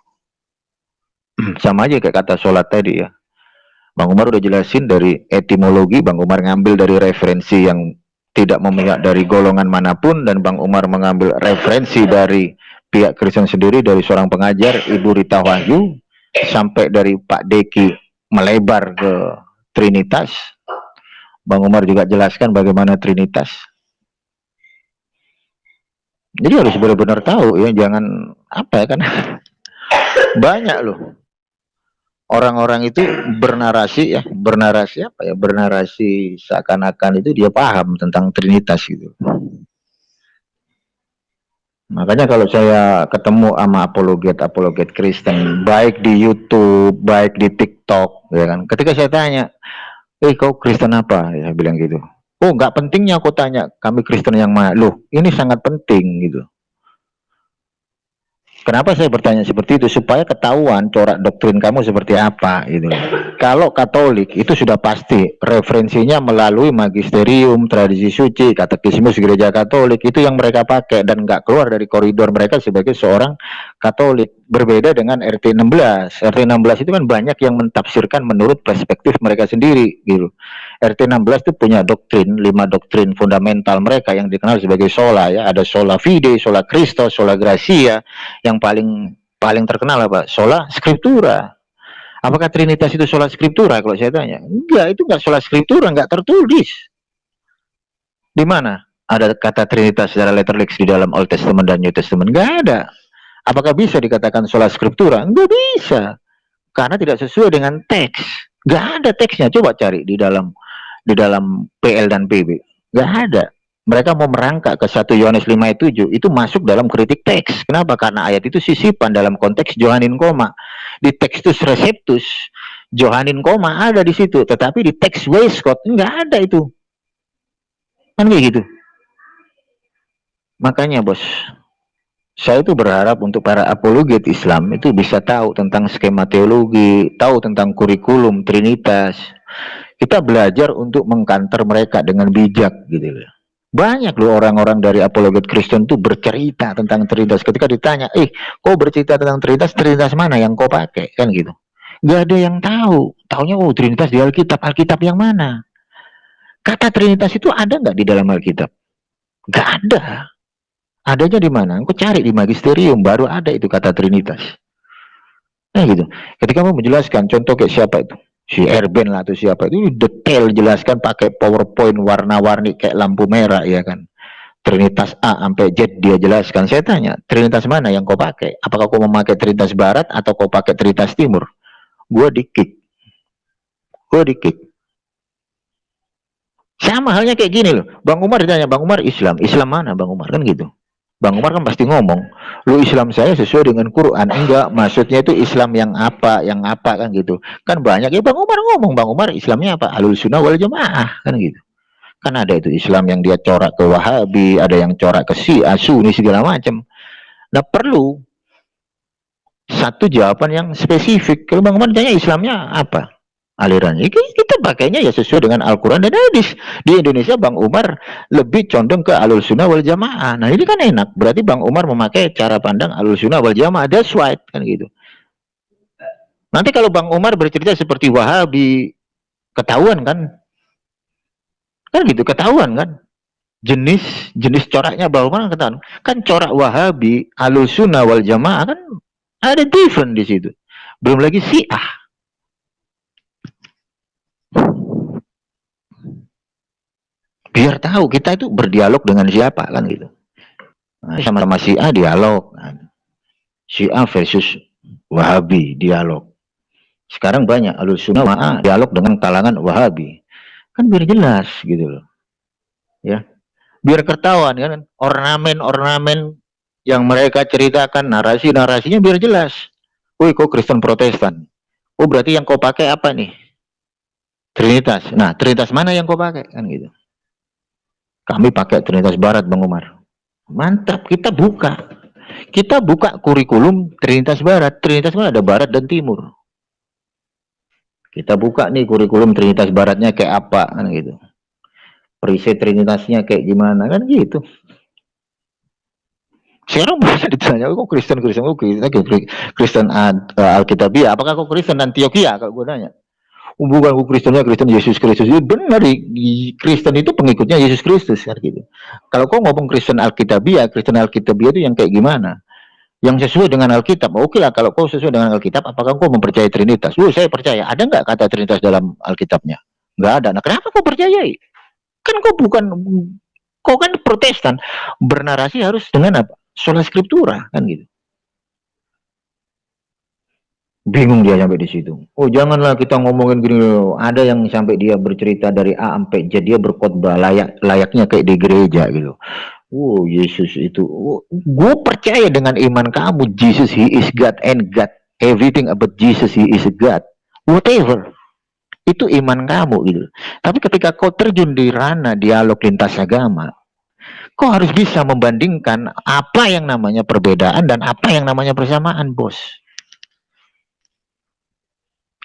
Sama aja kayak kata sholat tadi ya. Bang Umar udah jelasin dari etimologi, Bang Umar ngambil dari referensi yang tidak memihak dari golongan manapun, dan Bang Umar mengambil referensi dari pihak Kristen sendiri, dari seorang pengajar Ibu Rita Wahyu, sampai dari Pak Deki melebar ke Trinitas. Bang Umar juga jelaskan bagaimana Trinitas. Jadi harus benar-benar tahu ya, jangan apa ya kan. Banyak loh orang-orang itu bernarasi ya, bernarasi seakan-akan itu dia paham tentang Trinitas gitu. Makanya kalau saya ketemu sama apologet Kristen, baik di YouTube, baik di TikTok, ya kan, ketika saya tanya, kau Kristen apa? Ya, saya bilang gitu. Oh, nggak pentingnya aku tanya, kami Kristen yang mana? Loh, ini sangat penting gitu. Kenapa saya bertanya seperti itu? Supaya ketahuan corak doktrin kamu seperti apa gitu. Kalau Katolik itu sudah pasti referensinya melalui magisterium, tradisi suci, katekismus gereja Katolik, itu yang mereka pakai dan nggak keluar dari koridor mereka sebagai seorang Katolik. Berbeda dengan RT 16. RT 16 itu kan banyak yang mentafsirkan menurut perspektif mereka sendiri gitu. RT 16 itu punya doktrin, 5 doktrin fundamental mereka yang dikenal sebagai sola ya. Ada sola fide, sola Christos, sola gratia. Yang paling terkenal apa? Sola scriptura. Apakah Trinitas itu sola scriptura kalau saya tanya? Enggak, itu enggak sola scriptura, enggak tertulis. Di mana ada kata Trinitas secara letterlix di dalam Old Testament dan New Testament? Enggak ada. Apakah bisa dikatakan sola scriptura? Enggak bisa. Karena tidak sesuai dengan teks. Enggak ada teksnya. Coba cari di dalam PL dan PB. Enggak ada. Mereka mau merangkak ke 1 Yohanes 5:7 itu masuk dalam kritik teks. Kenapa? Karena ayat itu sisipan dalam konteks Johanin koma. Di Textus Receptus Johanin koma ada di situ, tetapi di teks Westcott enggak ada itu. Kan kayak gitu. Makanya bos, saya itu berharap untuk para apologet Islam itu bisa tahu tentang skema teologi, tahu tentang kurikulum Trinitas. Kita belajar untuk mengkanter mereka dengan bijak gitu loh. Banyak loh orang-orang dari apologet Kristen tuh bercerita tentang Trinitas. Ketika ditanya, kau bercerita tentang Trinitas, Trinitas mana yang kau pakai? Kan gitu. Gak ada yang tahu. Taunya, Trinitas di Alkitab. Alkitab yang mana? Kata Trinitas itu ada nggak di dalam Alkitab? Gak ada. Adanya di mana? Engkau cari di magisterium, baru ada itu kata Trinitas. Nah gitu. Ketika mau menjelaskan, contoh kayak siapa itu? si Erben lah atau siapa itu detail jelaskan pakai PowerPoint warna-warni kayak lampu merah ya kan. Trinitas A sampai Z dia jelaskan. Saya tanya, Trinitas mana yang kau pakai? Apakah kau memakai Trinitas Barat atau kau pakai Trinitas Timur? Gue di-kick. Sama halnya kayak gini loh. Bang Umar ditanya, Bang Umar Islam mana Bang Umar? Kan gitu. Bang Umar kan pasti ngomong, lu Islam saya sesuai dengan Quran. Enggak, maksudnya itu Islam yang apa kan gitu. Kan banyak ya Bang Umar ngomong, Bang Umar Islamnya apa? Ahlus Sunnah wal Jamaah kan gitu. Kan ada itu Islam yang dia corak ke Wahabi, ada yang corak ke Syiah, Sunni segala macam. Nah perlu satu jawaban yang spesifik. Kalau Bang Umar tanya Islamnya apa? Alirannya kita pakainya ya sesuai dengan Al-Quran dan hadis. Di Indonesia Bang Umar lebih condong ke Ahlus Sunnah wal Jamaah. Nah ini kan enak, berarti Bang Umar memakai cara pandang Ahlus Sunnah wal Jamaah. That's right kan gitu. Nanti kalau Bang Umar bercerita seperti Wahabi, ketahuan kan gitu, ketahuan kan jenis coraknya Bang Umar ketahuan. Kan corak Wahabi, Ahlus Sunnah wal Jamaah kan ada different di situ. Belum lagi Syiah. Biar tahu kita itu berdialog dengan siapa kan gitu. Nah, sama-sama Syiah dialog kan. Syiah versus Wahabi dialog. Sekarang banyak Ahlus Sunnah dialog dengan kalangan Wahabi. Kan biar jelas gitu loh. Ya. Biar ketahuan kan ornamen-ornamen yang mereka ceritakan, narasi-narasinya biar jelas. Woi, kok Kristen Protestan? Oh, berarti yang kau pakai apa nih? Trinitas. Nah, Trinitas mana yang kau pakai kan gitu. Kami pakai Trinitas Barat, Bang Umar. Mantap, kita buka kurikulum Trinitas Barat. Trinitas Barat ada Barat dan Timur. Kita buka nih kurikulum Trinitas Baratnya kayak apa kan gitu. Periset Trinitasnya kayak gimana kan gitu. Sekarang bisa ditanya, kok Kristen Alkitabiah, apakah kok Kristen Antioquia kalau gue nanya? Bukan Kristennya Kristen Yesus Kristus. Benar, di Kristen itu pengikutnya Yesus Kristus kan gitu. Kalau kau ngomong Kristen Alkitabiah itu yang kayak gimana? Yang sesuai dengan Alkitab. Oke lah, kalau kau sesuai dengan Alkitab, apakah kau mempercayai Trinitas? Saya percaya. Ada nggak kata Trinitas dalam Alkitabnya? Nggak ada. Nah, kenapa kau percayai? Kan kau kan Protestan. Bernarasi harus dengan apa? Sola Scriptura kan gitu. Bingung dia sampai di situ. Oh, janganlah kita ngomongin gini loh. Ada yang sampai dia bercerita dari A sampai Z, dia berkhotbah layaknya kayak di gereja gitu. Oh, Yesus itu. Gue percaya dengan iman kamu, Jesus he is God and God. Everything about Jesus he is God. Whatever. Itu iman kamu gitu. Tapi ketika kau terjun di ranah dialog lintas agama, kau harus bisa membandingkan apa yang namanya perbedaan dan apa yang namanya persamaan, bos.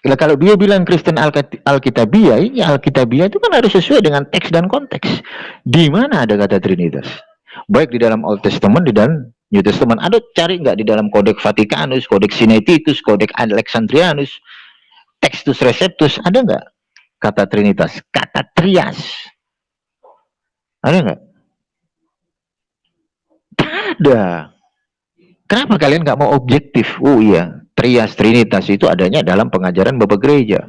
Kalau dia bilang Kristen Alkitabiah, ini Alkitabiah itu kan harus sesuai dengan teks dan konteks. Di mana ada kata Trinitas? Baik di dalam Old Testament, di dalam New Testament. Ada cari nggak di dalam Kodeks Vatikanus, Kodeks Sinaiticus, Kodeks Alexandrianus, Textus Receptus, ada nggak kata Trinitas? Kata Trias. Ada nggak? Tak ada. Kenapa kalian nggak mau objektif? Oh iya, Trias Trinitas itu adanya dalam pengajaran Bapak Gereja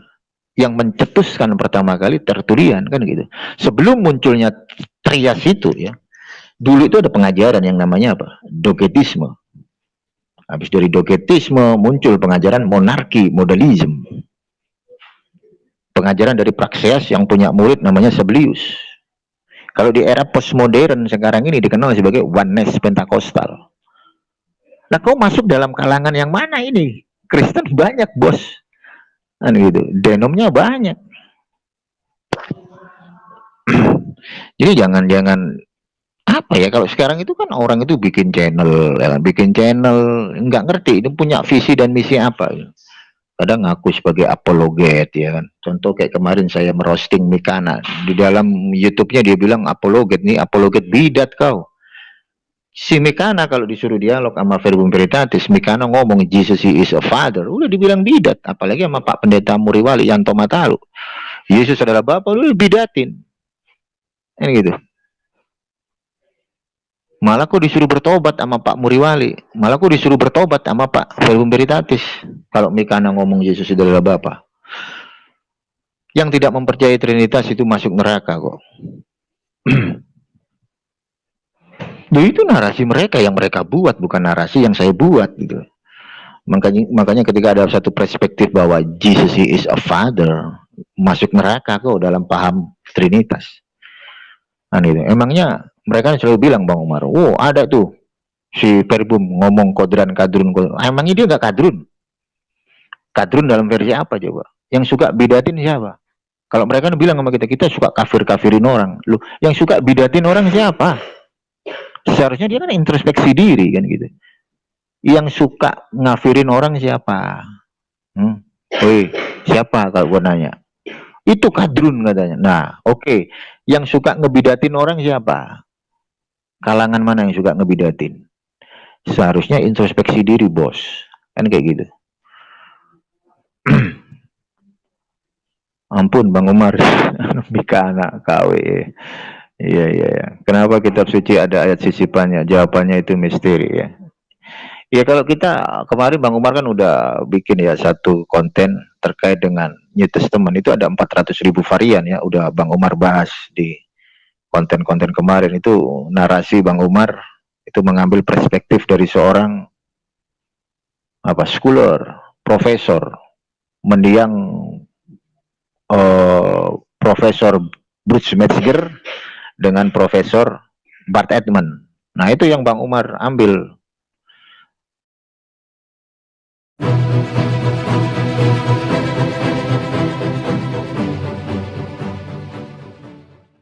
yang mencetuskan pertama kali Tertullian kan gitu. Sebelum munculnya Trias itu ya, dulu itu ada pengajaran yang namanya apa? Dogetisme. Habis dari Dogetisme muncul pengajaran monarki, modalism. Pengajaran dari Praxeas yang punya murid namanya Sebelius. Kalau di era postmodern sekarang ini dikenal sebagai oneness Pentakostal. Nah, kau masuk dalam kalangan yang mana ini? Kristen banyak, bos. Kan gitu. Denomnya banyak. Jadi jangan apa ya, kalau sekarang itu kan orang itu bikin channel, nggak ngerti itu punya visi dan misi apa. Kadang ngaku sebagai apologet ya kan. Contoh kayak kemarin saya merosting Mikana. Di dalam YouTube-nya dia bilang apologet, nih apologet bidat kau. Si Mikana kalau disuruh dialog sama Verbum Veritatis, Mikana ngomong Jesus is a father, udah dibilang bidat. Apalagi sama Pak Pendeta Muriwali Yanto Matalu, Yesus adalah Bapa, udah bidatin. Ini gitu. Malah kok disuruh bertobat sama Pak Muriwali, malah kok disuruh bertobat sama Pak Verbum Veritatis. Kalau Mikana ngomong Yesus adalah Bapa, yang tidak mempercayai Trinitas itu masuk neraka kok. Duh, itu narasi mereka yang mereka buat, bukan narasi yang saya buat gitu. Makanya ketika ada satu perspektif bahwa Jesus is a father, masuk neraka kok dalam paham Trinitas. Nah, itu. Emangnya mereka selalu bilang, Bang Umar, oh ada tuh si Perbum ngomong kodran kadrun. Emangnya dia nggak kadrun? Kadrun dalam versi apa coba? Yang suka bidatin siapa? Kalau mereka bilang sama kita suka kafir-kafirin orang. Loh, yang suka bidatin orang siapa? Seharusnya dia kan introspeksi diri kan gitu. Yang suka ngafirin orang siapa? Woi, siapa kalau gue nanya? Itu kadrun katanya. Nah, oke. Yang suka ngebidatin orang siapa? Kalangan mana yang suka ngebidatin? Seharusnya introspeksi diri, bos. Kan kayak gitu. Ampun Bang Umar, Bika anak KW. Iya. Kenapa kitab suci ada ayat sisipannya? Jawabannya itu misteri ya. Ya kalau kita kemarin Bang Umar kan udah bikin ya satu konten terkait dengan New Testament, itu ada 400.000 varian ya, udah Bang Umar bahas di konten-konten kemarin. Itu narasi Bang Umar itu mengambil perspektif dari seorang scholar, profesor, mendiang Profesor Bruce Metzger dengan Profesor Bart Ehrman. Nah itu yang Bang Umar ambil